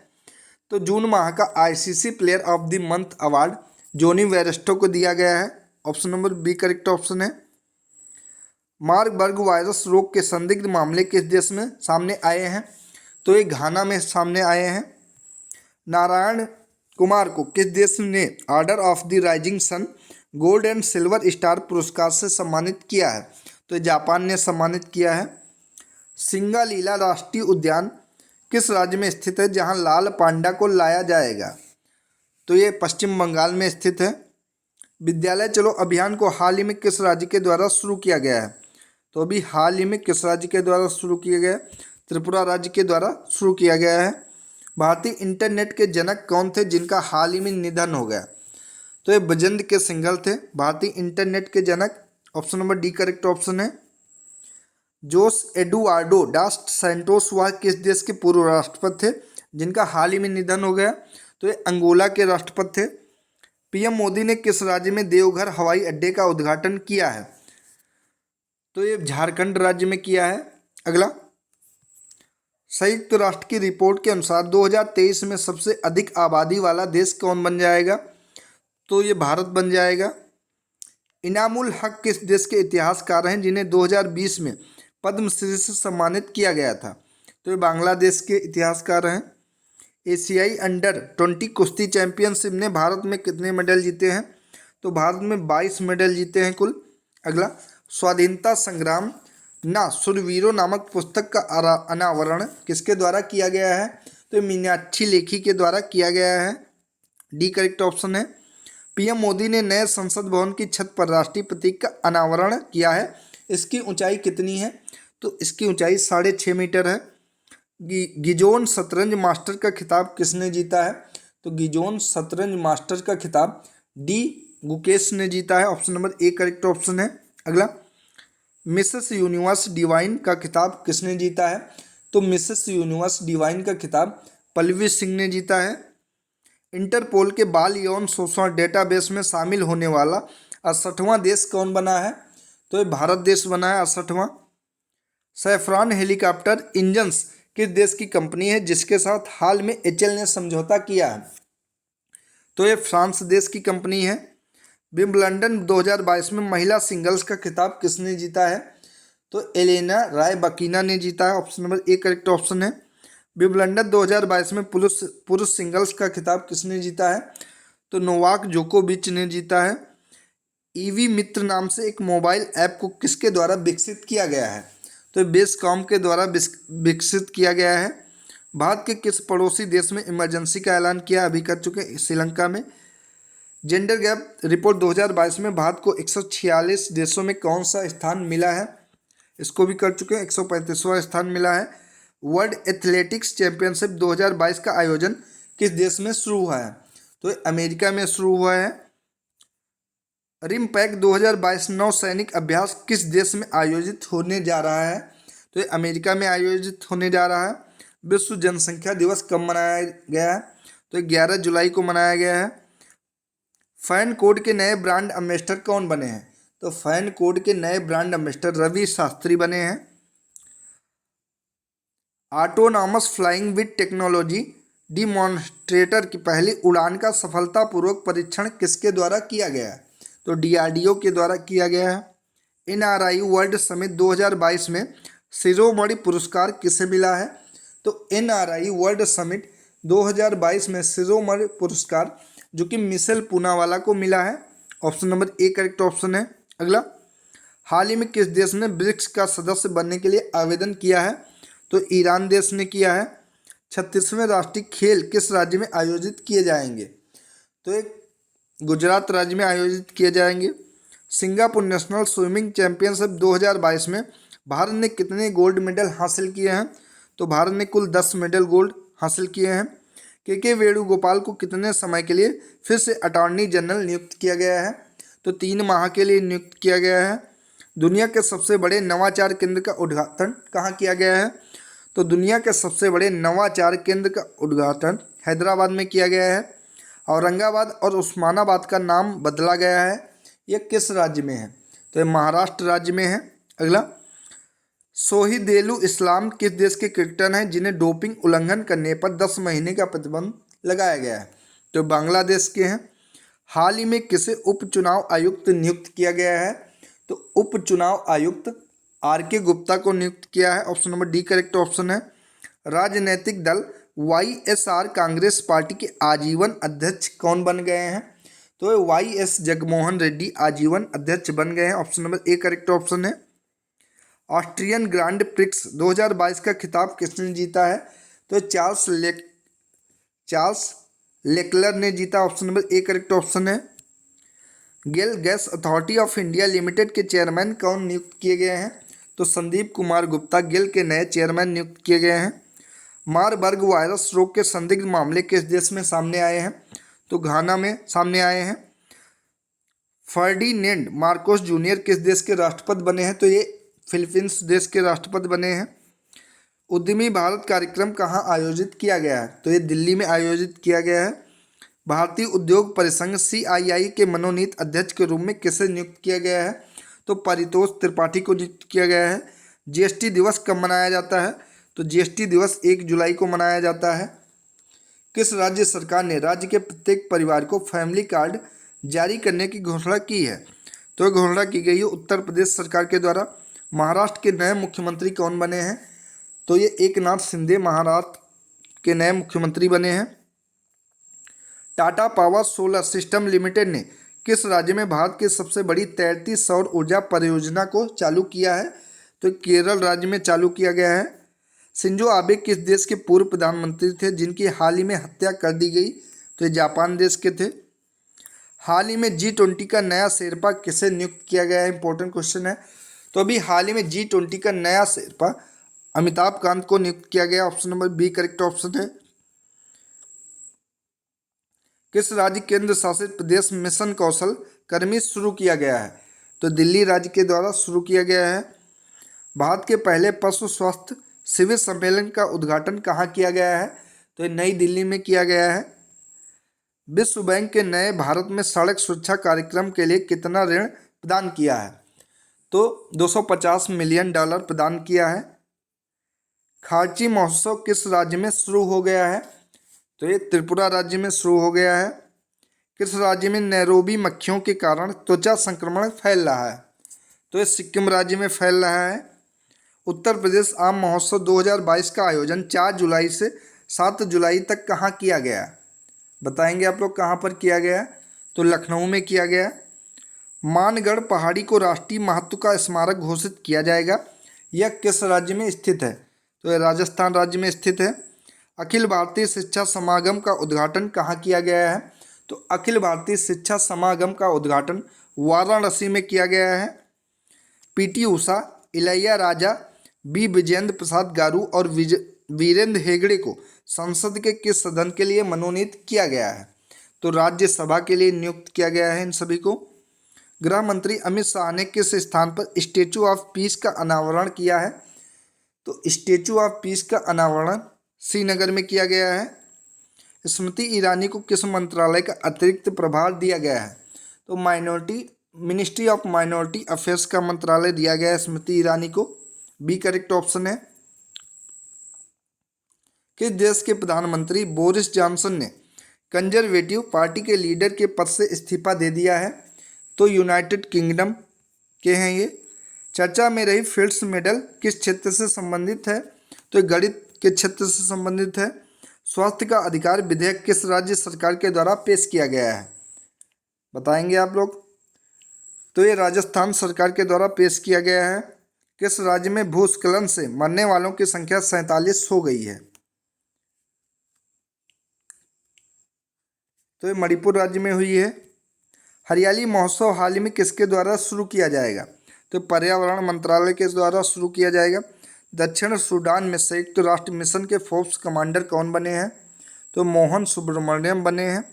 तो जून माह का ICC player of the month award Jonny Bairstow को दिया गया है। Option number B correct option है। मार्बर्ग वायरस रोग के संदिग्ध मामले किस देश में सामने आए हैं? तो ये घाना में सामने आए हैं। नारायण कुमार को किस देश ने order of the rising sun gold and silver star पुरस्कार से सम्मानित किया है? तो जापान ने सम्मानित किया है। सिंगालीला राष्ट्रीय उद्यान किस राज्य में स्थित है जहां लाल पांडा को लाया जाएगा? तो ये पश्चिम बंगाल में स्थित है। विद्यालय चलो अभियान को हाल ही में किस राज्य के द्वारा शुरू किया गया है? तो अभी हाल ही में किस राज्य के द्वारा शुरू किया गया? त्रिपुरा राज्य के द्वारा शुरू किया गया है। भारतीय इंटरनेट के जनक कौन थे जिनका हाल ही में निधन हो गया? तो ये बजेंद्र के सिंघल थे भारतीय इंटरनेट के जनक। Option number D correct option है। जोस एडुआर्डो डास सैंटोस वह किस देश के पूर्व राष्ट्रपति थे जिनका हाल ही में निधन हो गया? तो ये अंगोला के राष्ट्रपति थे। पीएम मोदी ने किस राज्य में देवघर हवाई अड्डे का उद्घाटन किया है? तो ये झारखंड राज्य में किया है। अगला, संयुक्त राष्ट्र की रिपोर्ट के अनुसार 2023 में सबसे अधिक आबादी वाला देश कौन बन जाएगा? तो ये भारत बन जाएगा। इनामुल हक किस देश के इतिहासकार हैं जिन्हें 2020 में पद्मश्री से सम्मानित किया गया था? तो ये बांग्लादेश के इतिहासकार हैं। एशियाई अंडर 20 कुश्ती चैंपियनशिप ने भारत में कितने मेडल जीते हैं? तो भारत में 22 मेडल जीते हैं कुल। अगला, स्वाधीनता संग्राम ना सुरवीरों नामक पुस्तक का अनावरण किसके द्वारा किया गया है? तो मीनाक्षी लेखी के द्वारा किया गया है। डी करेक्ट ऑप्शन है। पीएम मोदी ने नए संसद भवन की छत पर राष्ट्रीय प्रतीक का अनावरण किया है। इसकी ऊंचाई कितनी है? तो इसकी ऊंचाई 6.5 मीटर है। गिजोन शतरंज मास्टर का खिताब किसने जीता है? तो गिजोन शतरंज मास्टर का खिताब डी गुकेश ने जीता है। Option number A correct option है। अगला, मिसेस यूनिवर्स डिवाइन का खिताब किसने जीता है? तो मिसेस यूनिवर्स डिवाइन का खिताब पल्लवी सिंह ने जीता है। इंटरपोल के बाल यौन शोषण डेटाबेस में शामिल होने वाला 68वां देश कौन बना है? तो ये भारत देश बना है 68वां। सैफरान हेलीकॉप्टर इंजन्स किस देश की कंपनी है जिसके साथ हाल में एचएल ने समझौता किया है? तो ये फ्रांस देश की कंपनी है। विंबलडन 2022 में महिला सिंगल्स का खिताब किसने जीता है? तो एलेना रायबकीना ने जीता है। Option number A correct option है। विंबलडन 2022 में पुरुष सिंगल्स का खिताब किसने जीता है? तो नोवाक जोकोविच ने जीता है। ईवी मित्र नाम से एक मोबाइल ऐप को किसके द्वारा विकसित किया गया है? तो बेसकॉम के द्वारा विकसित किया गया है। भारत के किस पड़ोसी देश में इमरजेंसी का ऐलान किया? अभी कर चुके श्रीलंका में। जेंडर गैप रिपोर्ट 2022 में भारत को 146 देशों में कौन सा स्थान मिला है? इसको भी कर चुके हैं। 135वां स्थान मिला है। वर्ल्ड एथलेटिक्स चैंपियनशिप 2022 का आयोजन किस देश में शुरू हुआ है? तो अमेरिका में शुरू हुआ है। रिमपैक 2022 नौसैनिक अभ्यास किस देश में आयोजित होने जा रहा है? तो ये अमेरिका में आयोजित होने जा रहा है। विश्व जनसंख्या दिवस कब मनाया गया है? तो 11 जुलाई को मनाया गया है। फैन कोड के नए ब्रांड एम्बेसडर कौन बने हैं? तो फैन कोड के नए ब्रांड एम्बेसडर रवि शास्त्री बने हैं। Autonomous flying with technology demonstrator की पहली उड़ान का सफलतापूर्वक परीक्षण किसके द्वारा किया गया है? तो डीआरडीओ के द्वारा किया गया है। एनआरआई वर्ल्ड समिट 2022 में शिरोमणि पुरस्कार किसे मिला है? तो एनआरआई वर्ल्ड समिट 2022 में शिरोमणि पुरस्कार जो कि मिशेल पूनावाला को मिला है। Option number A correct option है। अगला, हाल ही में किस देश ने ब्रिक्स का सदस्य बनने के लिए आवेदन किया है? तो ईरान देश ने किया है। 36वें राष्ट्रीय खेल किस राज्य में आयोजित किए जाएंगे? तो एक गुजरात राज्य में आयोजित किए जाएंगे। सिंगापुर नेशनल स्विमिंग चैंपियनशिप 2022 में भारत ने कितने गोल्ड मेडल हासिल किए हैं? तो भारत ने कुल 10 मेडल गोल्ड हासिल किए हैं। के वेणुगोपाल को कितने समय के लिए फिर से अटॉर्नी जनरल नियुक्त किया गया है? तो 3 माह के लिए नियुक्त किया गया है। दुनिया के सबसे बड़े नवाचार केंद्र का उद्घाटन कहाँ किया गया है? तो दुनिया के सबसे बड़े नवाचार केंद्र का उद्घाटन हैदराबाद में किया गया है। औरंगाबाद और उस्मानाबाद का नाम बदला गया है। ये किस राज्य में है? तो ये महाराष्ट्र राज्य में है। अगला, सोहिदेलु इस्लाम किस देश के क्रिकेटर हैं जिन्हें डोपिंग उल्लंघन करने पर 10 महीने का प्रतिबंध लगाया गया है? तो बांग्लादेश के हैं। हाल ही में किसे उपचुनाव आयुक्त नियुक्त किया गया है? तो उपचुनाव आयुक्त RK गुप्ता को नियुक्त किया है। Option number D correct option है। राजनीतिक दल YSR कांग्रेस पार्टी के आजीवन अध्यक्ष कौन बन गए हैं? तो YS जगमोहन रेड्डी आजीवन अध्यक्ष बन गए हैं। Option number A correct option है। ऑस्ट्रियन ग्रांड प्रिक्स 2022 का खिताब किसने जीता है? तो चार्ल्स लेक्लर ने जीता। Option number A correct option है। GAIL gas authority of India limited के चेयरमैन कौन नियुक्त किए गए हैं? तो संदीप कुमार गुप्ता गेल के नए चेयरमैन नियुक्त किए गए हैं। मारबर्ग वायरस रोग के संदिग्ध मामले किस देश में सामने आए हैं? तो घाना में सामने आए हैं। फर्डिनेंड मार्कोस जूनियर किस देश के राष्ट्रपति बने हैं? तो ये फिलीपींस देश के राष्ट्रपति बने हैं। उद्यमी भारत कार्यक्रम कहाँ आयोजित किया गया है? तो ये दिल्ली में आयोजित किया गया है। भारतीय उद्योग परिसंघ CII के मनोनीत अध्यक्ष के रूप में किसे नियुक्त किया गया है? तो परितोष त्रिपाठी को नियुक्त किया गया है। GST दिवस कब मनाया जाता है? तो GST दिवस 1 जुलाई को मनाया जाता है। किस राज्य सरकार ने राज्य के प्रत्येक परिवार को फैमिली कार्ड जारी करने की घोषणा की है? तो यह घोषणा की गई है उत्तर प्रदेश सरकार के द्वारा। महाराष्ट्र के नए मुख्यमंत्री कौन बने हैं? तो ये एकनाथ शिंदे महाराष्ट्र के नए मुख्यमंत्री बने हैं। Tata power solar system limited ने किस राज्य में भारत की सबसे बड़ी तैरती सौर ऊर्जा परियोजना को चालू किया है? तो केरल राज्य में चालू किया गया है। शिंजो आबे किस देश के पूर्व प्रधानमंत्री थे जिनकी हाल ही में हत्या कर दी गई? तो ये जापान देश के थे। हाल ही में G20 का नया शेरपा किसे नियुक्त किया गया है? इंपॉर्टेंट क्वेश्चन है। तो अभी हाल ही में G20 का नया शेरपा अमिताभ कांत को नियुक्त किया गया। Option number B correct option है। किस राज्य केंद्र शासित प्रदेश मिशन कौशल कर्मी शुरू किया गया है? तो दिल्ली राज्य के द्वारा शुरू किया गया है। भारत के पहले पशु स्वास्थ्य शिविर सम्मेलन का उद्घाटन कहाँ किया गया है? तो ये नई दिल्ली में किया गया है। विश्व बैंक के नए भारत में सड़क सुरक्षा कार्यक्रम के लिए कितना ऋण प्रदान किया है? तो $250 मिलियन प्रदान किया है। खार्ची महोत्सव किस राज्य में शुरू हो गया है? तो ये त्रिपुरा राज्य में शुरू हो गया है। किस राज्य में नैरोबी मक्खियों के कारण त्वचा संक्रमण फैल रहा है? तो ये सिक्किम राज्य में फैल रहा है। उत्तर प्रदेश आम महोत्सव 2022 का आयोजन 4 जुलाई से 7 जुलाई तक कहाँ किया गया? बताएंगे आप लोग कहाँ पर किया गया? तो लखनऊ में किया गया। मानगढ़ पहाड़ी को राष्ट्रीय महत्व का स्मारक घोषित किया जाएगा। यह किस राज्य में स्थित है? तो यह राजस्थान राज्य में स्थित है। अखिल भारतीय शिक्षा समागम का उद्घाटन कहाँ किया गया है? तो अखिल भारतीय शिक्षा समागम का उद्घाटन वाराणसी में किया गया है। PT उषा, इलैया राजा, B विजेंद्र प्रसाद गारू और वीरेंद्र हेगड़े को संसद के किस सदन के लिए मनोनीत किया गया है? तो राज्यसभा के लिए नियुक्त किया गया है इन सभी को। गृह मंत्री अमित शाह ने किस स्थान पर स्टैचू ऑफ पीस का अनावरण किया है? तो स्टैचू ऑफ पीस का अनावरण श्रीनगर में किया गया है। स्मृति ईरानी को किस मंत्रालय का अतिरिक्त प्रभार दिया गया है? तो मिनिस्ट्री ऑफ माइनॉरिटी अफेयर्स का मंत्रालय दिया गया है स्मृति ईरानी को। बी करेक्ट ऑप्शन है। किस देश के प्रधानमंत्री बोरिस जॉनसन ने कंजर्वेटिव पार्टी के लीडर के पद से इस्तीफा दे दिया है? तो यूनाइटेड किंगडम के हैं ये। चर्चा में रही फिल्ड्स मेडल किस क्षेत्र से संबंधित है? तो गणित के क्षेत्र से संबंधित है। स्वास्थ्य का अधिकार विधेयक किस राज्य सरकार के द्वारा पेश किया गया है? बताएंगे आप लोग। तो ये राजस्थान सरकार के द्वारा पेश किया गया है। किस राज्य में भूस्खलन से मरने वालों की संख्या 47 हो गई है? तो ये मणिपुर राज्य में हुई है। हरियाली महोत्सव हाल ही में किसके द्वारा शुरू किया जाएगा? तो पर्यावरण मंत्रालय के द्वारा शुरू किया जाएगा। दक्षिण सूडान में संयुक्त राष्ट्र मिशन के फोर्स कमांडर कौन बने हैं? तो मोहन सुब्रमण्यम बने हैं।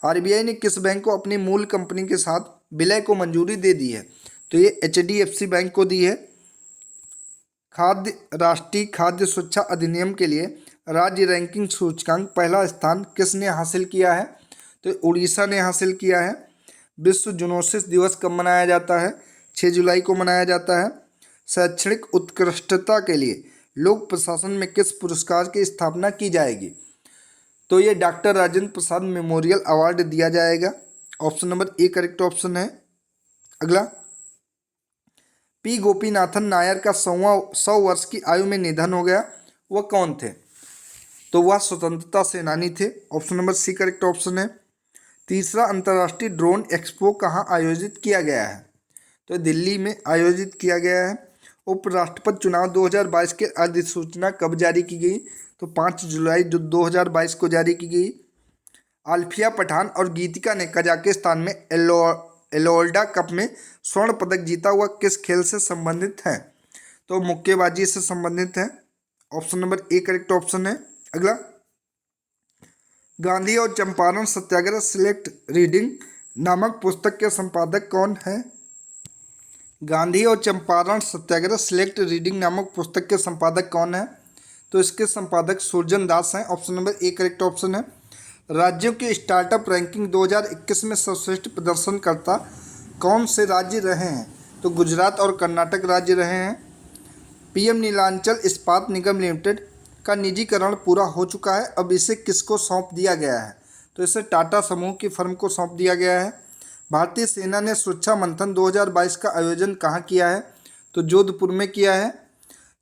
आरबीआई ने किस बैंक को अपनी मूल कंपनी के साथ विलय को मंजूरी दे दी है? तो ये एचडीएफसी बैंक को दी है। राष्ट्रीय खाद्य सुरक्षा अधिनियम के लिए राज्य रैंकिंग सूचकांक पहला स्थान किसने हासिल किया है? तो उड़ीसा ने हासिल किया है। विश्व जूनोसिस दिवस कब मनाया जाता है? 6 जुलाई को मनाया जाता है। शैक्षणिक उत्कृष्टता के लिए लोक प्रशासन में किस पुरस्कार की स्थापना की जाएगी? तो ये doctor Rajendra Prasad memorial award दिया जाएगा। Option number A correct option है। अगला, पी गोपीनाथन नायर का 100 वर्ष की आयु में निधन हो गया, वह कौन थे? तो वह स्वतंत्रता सेनानी थे। Option number C correct option है। तीसरा अंतर्राष्ट्रीय ड्रोन एक्सपो कहाँ आयोजित किया गया है? तो दिल्ली में आयोजित किया गया है। उपराष्ट्रपति चुनाव 2022 की अधिसूचना कब जारी की गई? तो 5 जुलाई 2022 को जारी की गई। आल्फिया पठान और गीतिका ने कजाकिस्तान में एलोल्डा कप में स्वर्ण पदक जीता हुआ किस खेल से संबंधित है? तो मुक्केबाजी से संबंधित है। Option number A correct option है। अगला, गांधी और चंपारण सत्याग्रह सिलेक्ट रीडिंग नामक पुस्तक के संपादक कौन है? गांधी और चंपारण सत्याग्रह सिलेक्ट रीडिंग नामक पुस्तक के संपादक कौन है? तो इसके संपादक सुरजन दास हैं। Option number A correct option है। राज्यों की स्टार्टअप रैंकिंग 2021 में सर्वश्रेष्ठ प्रदर्शनकर्ता कौन से राज्य रहे हैं? तो गुजरात और कर्नाटक राज्य रहे हैं। पीएम नीलांचल इस्पात निगम लिमिटेड का निजीकरण पूरा हो चुका है, अब इसे किसको सौंप दिया गया है? तो इसे टाटा समूह की फर्म को सौंप दिया गया है। भारतीय सेना ने सुरक्षा मंथन 2022 का आयोजन कहाँ किया है? तो जोधपुर में किया है।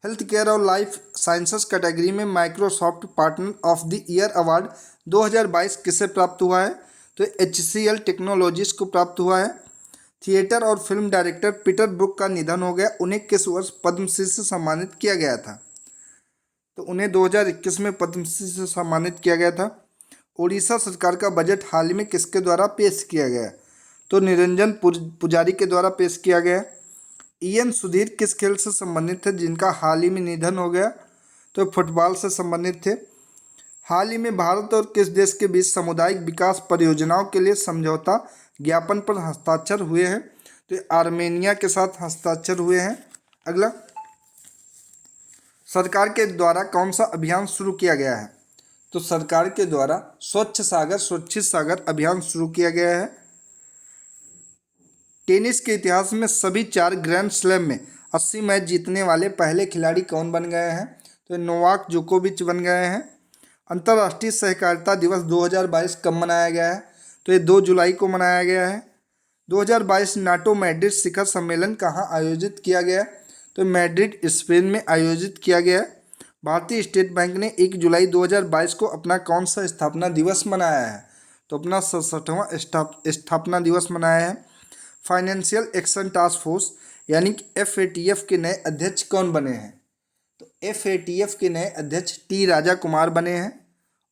हेल्थ केयर और लाइफ साइंसेस कैटेगरी में Microsoft partner of the year award 2022 किसे प्राप्त हुआ है? तो HCL टेक्नोलॉजीज को प्राप्त हुआ है। थिएटर और फिल्म डायरेक्टर पीटर ब्रूक का निधन हो गया, उन्हें किस वर्ष पद्मश्री से सम्मानित किया गया था? तो उन्हें 2021 में पद्मश्री से सम्मानित किया गया था। उड़ीसा सरकार का बजट हाल ही में किसके द्वारा पेश किया गया? तो निरंजन पुजारी के द्वारा पेश किया गया। EN सुधीर किस खेल से संबंधित थे जिनका हाल ही में निधन हो गया? तो फुटबॉल से संबंधित थे। हाल ही में भारत और किस देश के बीच सामुदायिक विकास परियोजनाओं के लिए समझौता ज्ञापन पर हस्ताक्षर हुए हैं? तो आर्मेनिया के साथ हस्ताक्षर हुए हैं। अगला, सरकार के द्वारा कौन सा अभियान शुरू किया गया है? तो सरकार के द्वारा स्वच्छ सागर सुरक्षित सागर अभियान शुरू किया गया है। टेनिस के इतिहास में सभी 4 ग्रैंड स्लैम में 80 मैच जीतने वाले पहले खिलाड़ी कौन बन गए हैं? तो नोवाक जोकोविच बन गए हैं। अंतर्राष्ट्रीय सहकारिता दिवस 2022 कब मनाया गया है? तो ये 2 जुलाई को मनाया गया है। 2022 नाटो मैड्रिड शिखर सम्मेलन कहाँ आयोजित किया गया? तो मैड्रिड स्पेन में आयोजित किया गया। भारतीय स्टेट बैंक ने 1 जुलाई 2022 को अपना कौन सा स्थापना दिवस मनाया है? तो अपना 67वां स्थापना दिवस मनाया है। फाइनेंशियल एक्शन टास्क फोर्स यानी कि FATF के नए अध्यक्ष कौन बने हैं? तो FATF के नए अध्यक्ष T राजा कुमार बने हैं।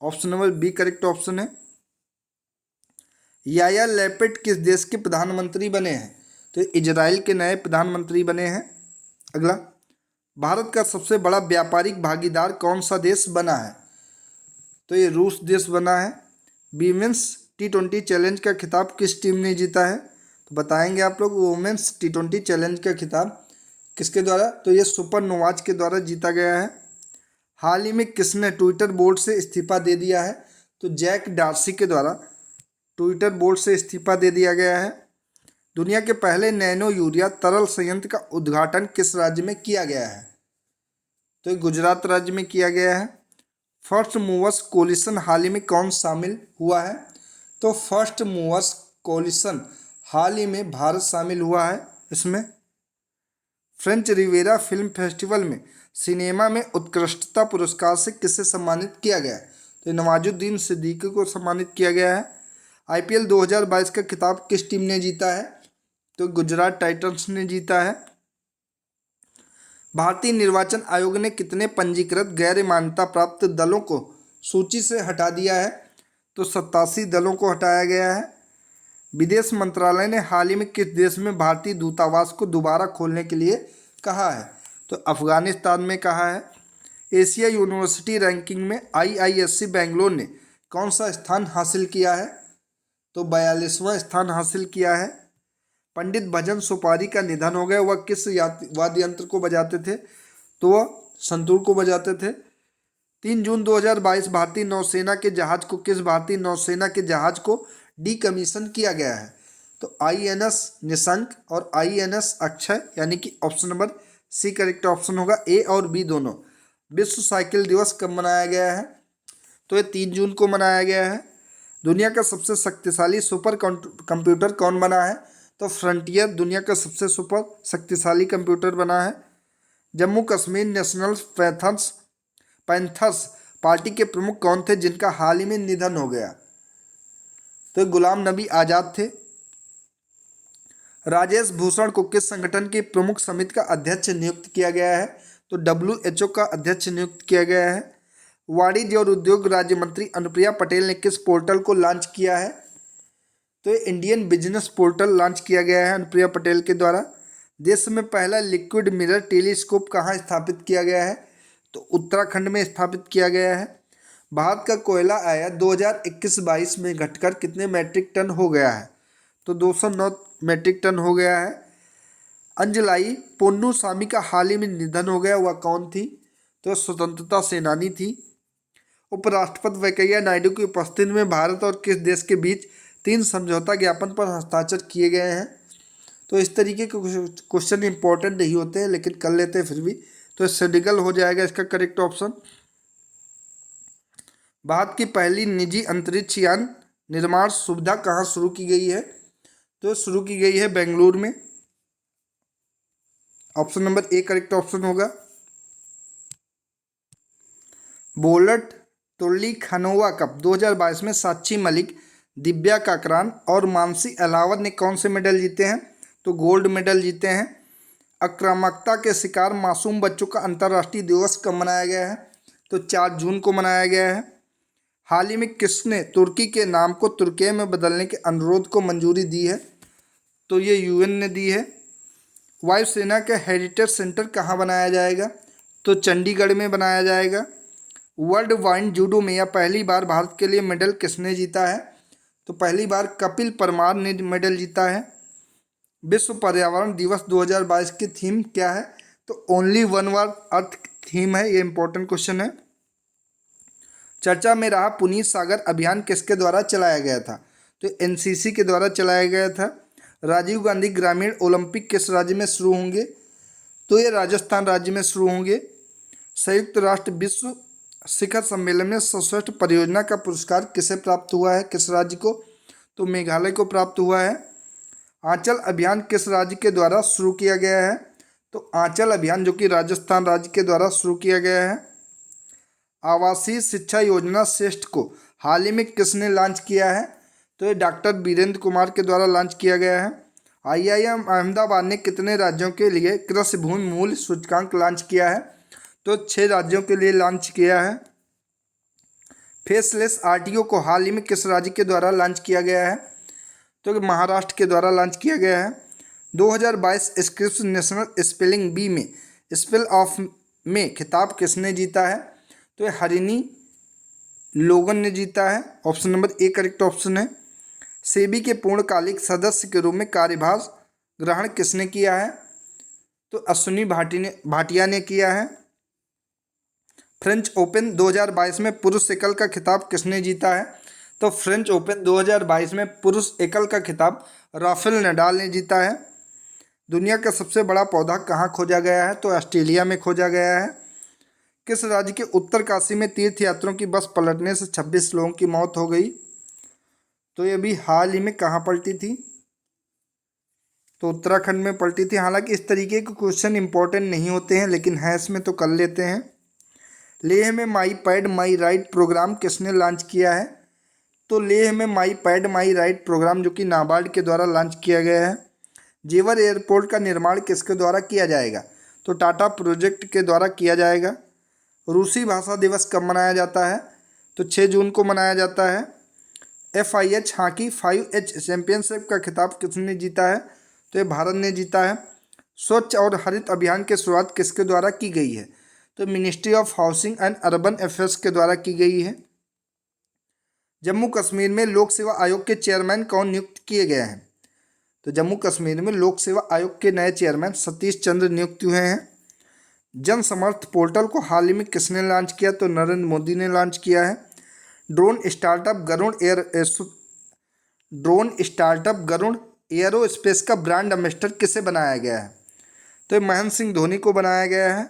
Option number B correct option है। याया लैपिड किस देश के प्रधानमंत्री बने हैं? तो इजराइल के नए प्रधानमंत्री बने हैं। अगला, भारत का सबसे बड़ा व्यापारिक भागीदार कौन सा देश बना है? तो ये रूस देश बना है। वीमेंस T20 चैलेंज का खिताब किस टीम ने जीता है? तो बताएंगे आप लोग। वुमेंस T20 चैलेंज का खिताब किसके द्वारा? तो ये सुपर नोवाज के द्वारा जीता गया है। हाल ही में किसने ट्विटर बोर्ड से इस्तीफा दे दिया है? तो जैक डार्सी के द्वारा ट्विटर बोर्ड से इस्तीफा दे दिया गया है। दुनिया के पहले नैनो यूरिया तरल संयंत्र का उद्घाटन किस राज्य में किया गया है? तो गुजरात राज्य में किया गया है। फर्स्ट मूवर्स कोलिशन हाल ही में कौन शामिल हुआ है? तो फर्स्ट मूवर्स कोलिशन हाल ही में भारत शामिल हुआ है इसमें। फ्रेंच रिवेरा फिल्म फेस्टिवल में सिनेमा में उत्कृष्टता पुरस्कार से किसे सम्मानित किया गया है? तो नवाजुद्दीन सिद्दीकी को सम्मानित किया गया है। IPL 2022 का खिताब किस टीम ने जीता है? तो गुजरात टाइटंस ने जीता है। भारतीय निर्वाचन आयोग ने कितने पंजीकृत गैर मान्यता प्राप्त दलों को सूची से हटा दिया है? तो 87 दलों को हटाया गया है। विदेश मंत्रालय ने हाल ही में किस देश में भारतीय दूतावास को दोबारा खोलने के लिए कहा है? तो अफगानिस्तान में कहा है। एशिया यूनिवर्सिटी रैंकिंग में IISc बेंगलोर ने कौन सा स्थान हासिल किया है? तो 42वां स्थान हासिल किया है। पंडित भजन सुपारी का निधन हो गया। वह किस वाद्य यंत्र को बजाते थे? तो वह संतूर को बजाते थे। 3 जून 2022 भारतीय नौसेना के जहाज को किस भारतीय नौसेना के जहाज को डीकमीशन किया गया है? तो INS निशंक और INS अक्षय, यानी कि option number C correct option होगा, ए और बी दोनों। विश्व साइकिल दिवस कब मनाया गया है? तो ये 3 जून को मनाया गया है। दुनिया का सबसे शक्तिशाली सुपर कंप्यूटर कौन बना है? तो फ्रंटियर दुनिया का सबसे सुपर शक्तिशाली कंप्यूटर बना है। Jammu Kashmir national panthers party के प्रमुख कौन थे जिनका हाल ही में निधन हो गया? तो गुलाम नबी आज़ाद थे। राजेश भूषण को किस संगठन की प्रमुख समिति का अध्यक्ष नियुक्त किया गया है? तो WHO का अध्यक्ष नियुक्त किया गया है। वाणिज्य और उद्योग राज्य मंत्री अनुप्रिया पटेल ने किस पोर्टल को लॉन्च किया है? तो ये इंडियन बिजनेस पोर्टल लॉन्च किया गया है अनुप्रिया पटेल के द्वारा। देश में पहला लिक्विड मिरर टेलीस्कोप कहाँ स्थापित किया गया है? तो उत्तराखंड में स्थापित किया गया है। भारत का कोयला आयात 2021-22 में घटकर कितने मैट्रिक टन हो गया है? तो 209 मैट्रिक टन हो गया है। अंजलाई पोन्नुसामी का हाल ही में निधन हो गया। वह कौन थी? तो स्वतंत्रता सेनानी थी। उपराष्ट्रपति वेंकैया नायडू की उपस्थिति में भारत और किस देश के बीच 3 समझौता ज्ञापन पर हस्ताक्षर किए गए हैं? तो इस तरीके के क्वेश्चन इंपॉर्टेंट नहीं होते हैं, लेकिन कर लेते हैं फिर भी। तो सेनेगल हो जाएगा इसका करेक्ट ऑप्शन। भारत की पहली निजी अंतरिक्ष यान निर्माण सुविधा कहाँ शुरू की गई है? तो शुरू की गई है बेंगलुरु में। Option number A correct option होगा। बोल्ट तुर्ली खनोवा कप 2022 में साक्षी मलिक, दिव्या काकरान और मानसी अलावत ने कौन से मेडल जीते हैं? तो गोल्ड मेडल जीते हैं। आक्रामकता के शिकार मासूम बच्चों का अंतर्राष्ट्रीय दिवस कब मनाया गया है? तो 4 जून को मनाया गया है। हाल ही में किसने तुर्की के नाम को तुर्की में बदलने के अनुरोध को मंजूरी दी है? तो ये UN ने दी है। वायुसेना का हेरिटेज सेंटर कहाँ बनाया जाएगा? तो चंडीगढ़ में बनाया जाएगा। वर्ल्ड वाइड जूडो में यह पहली बार भारत के लिए मेडल किसने जीता है? तो पहली बार कपिल परमार ने मेडल जीता है। विश्व पर्यावरण दिवस 2022 की थीम क्या है? तो ओनली वन अर्थ थीम है। ये इंपॉर्टेंट क्वेश्चन है। चर्चा में रहा पुनीत सागर अभियान किसके द्वारा चलाया गया था? तो NCC के द्वारा चलाया गया था। राजीव गांधी ग्रामीण ओलंपिक किस राज्य में शुरू होंगे? तो ये राजस्थान राज्य में शुरू होंगे। संयुक्त राष्ट्र विश्व शिखर सम्मेलन में सर्वश्रेष्ठ परियोजना का पुरस्कार किसे प्राप्त हुआ है? किस राज्य को? तो मेघालय को प्राप्त हुआ है। आंचल अभियान किस राज्य के द्वारा शुरू किया गया है? तो आंचल अभियान जो कि राजस्थान राज्य के द्वारा शुरू किया गया है। आवासीय शिक्षा योजना श्रेष्ठ को हाल ही में किसने लॉन्च किया है? तो ये डॉक्टर वीरेंद्र कुमार के द्वारा लॉन्च किया गया है। IIM अहमदाबाद ने कितने राज्यों के लिए कृषि भूमि मूल्य सूचकांक लॉन्च किया है? तो 6 राज्यों के लिए लॉन्च किया है। फेसलेस RTO को हाल ही में किस राज्य के द्वारा लॉन्च किया गया है? तो महाराष्ट्र के द्वारा लॉन्च किया गया है। 2022 स्क्रिप्स नेशनल स्पेलिंग बी में स्पेल ऑफ में खिताब किसने जीता है? तो हरिणी लोगन ने जीता है। Option number A correct option है। सेबी के पूर्णकालिक सदस्य के रूप में कार्यभार ग्रहण किसने किया है? तो अश्विनी भाटिया ने किया है। फ्रेंच ओपन 2022 में पुरुष एकल का खिताब किसने जीता है? तो फ्रेंच ओपन 2022 में पुरुष एकल का खिताब राफेल नडाल ने जीता है। दुनिया का सबसे बड़ा पौधा कहाँ खोजा गया है? तो ऑस्ट्रेलिया में खोजा गया है। किस राज्य के उत्तरकाशी में तीर्थयात्रियों की बस पलटने से 26 लोगों की मौत हो गई? तो ये भी हाल ही में कहाँ पलटी थी? तो उत्तराखंड में पलटी थी। हालांकि इस तरीके के क्वेश्चन इंपॉर्टेंट नहीं होते हैं, लेकिन है इसमें तो कर लेते हैं। लेह में माई पैड माई राइड प्रोग्राम किसने लॉन्च किया है? तो लेह में माई पैड माई राइड प्रोग्राम जो कि नाबार्ड के द्वारा लॉन्च किया गया है। जेवर एयरपोर्ट का निर्माण किसके द्वारा किया जाएगा? तो टाटा प्रोजेक्ट के द्वारा किया जाएगा। रूसी भाषा दिवस कब मनाया जाता है? तो 6 जून को मनाया जाता है। FIH हॉकी 5H चैंपियनशिप का खिताब किसने जीता है? तो ये भारत ने जीता है। स्वच्छ और हरित अभियान की शुरुआत किसके द्वारा की गई है? तो ministry of housing and urban affairs के द्वारा की गई है। जम्मू कश्मीर में लोक सेवा आयोग के चेयरमैन कौन नियुक्त किए गए हैं? तो जम्मू कश्मीर में लोक सेवा आयोग के नए चेयरमैन सतीश चंद्र नियुक्त हुए हैं। जन समर्थ पोर्टल को हाल ही में किसने लॉन्च किया? तो नरेंद्र मोदी ने लॉन्च किया है। ड्रोन स्टार्टअप गरुड़ एयरोस्पेस का ब्रांड एम्बेसडर किसे बनाया गया है? तो ये महेंद्र सिंह धोनी को बनाया गया है।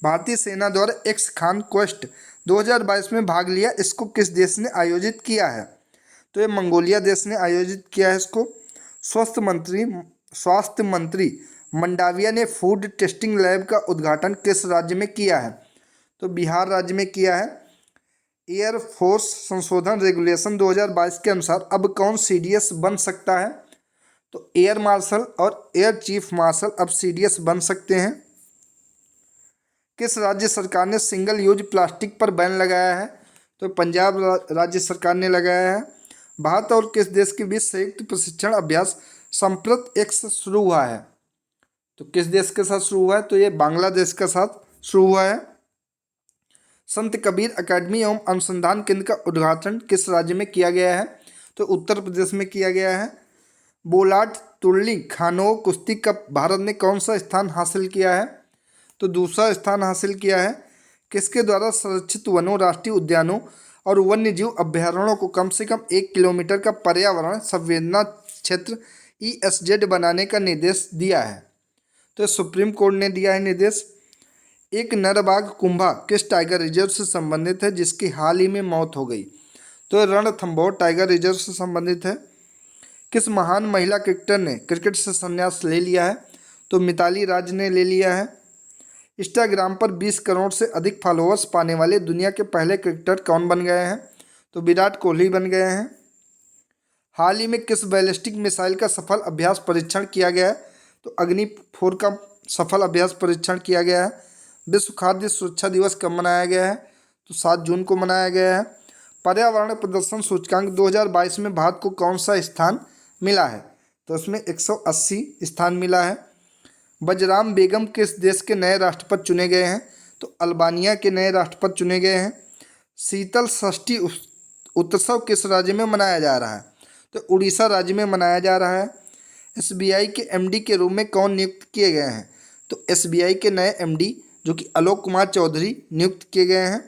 भारतीय सेना द्वारा एक्स खान क्वेस्ट 2022 में भाग लिया, इसको किस देश ने आयोजित किया है? तो ये मंगोलिया देश ने आयोजित किया है इसको। स्वास्थ्य मंत्री मंडाविया ने फूड टेस्टिंग लैब का उद्घाटन किस राज्य में किया है? तो बिहार राज्य में किया है। एयरफोर्स संशोधन रेगुलेशन 2022 के अनुसार अब कौन सीडीएस बन सकता है? तो एयर मार्शल और एयर चीफ मार्शल अब सीडीएस बन सकते हैं। किस राज्य सरकार ने सिंगल यूज प्लास्टिक पर बैन लगाया है? तो पंजाब राज्य सरकार ने लगाया है। भारत और किस देश के बीच संयुक्त प्रशिक्षण अभ्यास संप्रत एक्स शुरू हुआ है? तो किस देश के साथ शुरू हुआ है? तो ये बांग्लादेश के साथ शुरू हुआ है। संत कबीर अकेडमी एवं अनुसंधान केंद्र का उद्घाटन किस राज्य में किया गया है? तो उत्तर प्रदेश में किया गया है। बोलाट तुर्ली खानो कुश्ती कप भारत ने कौन सा स्थान हासिल किया है? तो दूसरा स्थान हासिल किया है। किसके द्वारा संरक्षित वनों, राष्ट्रीय उद्यानों और वन्यजीव अभ्यारण्यों को कम से कम 1 किलोमीटर का पर्यावरण संवेदना क्षेत्र ESZ बनाने का निर्देश दिया है? तो सुप्रीम कोर्ट ने दिया है निर्देश। एक नर बाघ कुंभा किस टाइगर रिजर्व से संबंधित है जिसकी हाल ही में मौत हो गई? तो रणथंभौर टाइगर रिजर्व से संबंधित है। किस महान महिला क्रिकेटर ने क्रिकेट से संन्यास ले लिया है? तो मिताली राज ने ले लिया है। इंस्टाग्राम पर 20 करोड़ से अधिक फॉलोअर्स पाने वाले दुनिया के पहले क्रिकेटर कौन बन गए हैं? तो विराट कोहली बन गए हैं। हाल ही में किस बैलिस्टिक मिसाइल का सफल अभ्यास परीक्षण किया गया है? तो अग्नि 4 का सफल अभ्यास परीक्षण किया गया है। विश्व खाद्य सुरक्षा दिवस कब मनाया गया है? तो 7 जून को मनाया गया है। पर्यावरण प्रदर्शन सूचकांक 2022 में भारत को कौन सा स्थान मिला है? तो इसमें 180 स्थान मिला है। बजराम बेगम किस देश के नए राष्ट्रपति चुने गए हैं? तो अल्बानिया के नए राष्ट्रपति चुने गए हैं। शीतल षष्ठी उत्सव किस राज्य में मनाया जा रहा है? तो उड़ीसा राज्य में मनाया जा रहा है। SBI के MD के रूप में कौन नियुक्त किए गए हैं? तो SBI के नए MD जो कि आलोक कुमार चौधरी नियुक्त किए गए हैं।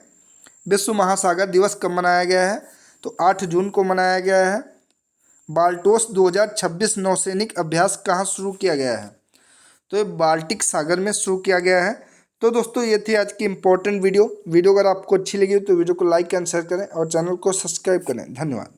विश्व महासागर दिवस कब मनाया गया है? तो 8 जून को मनाया गया है। बाल्टोस 2026 नौसैनिक अभ्यास कहाँ शुरू किया गया है? तो ये बाल्टिक सागर में शुरू किया गया है। तो दोस्तों ये थी आज की इम्पोर्टेंट वीडियो अगर आपको अच्छी लगी तो वीडियो को लाइक एंड शेयर करें और चैनल को सब्सक्राइब करें। धन्यवाद।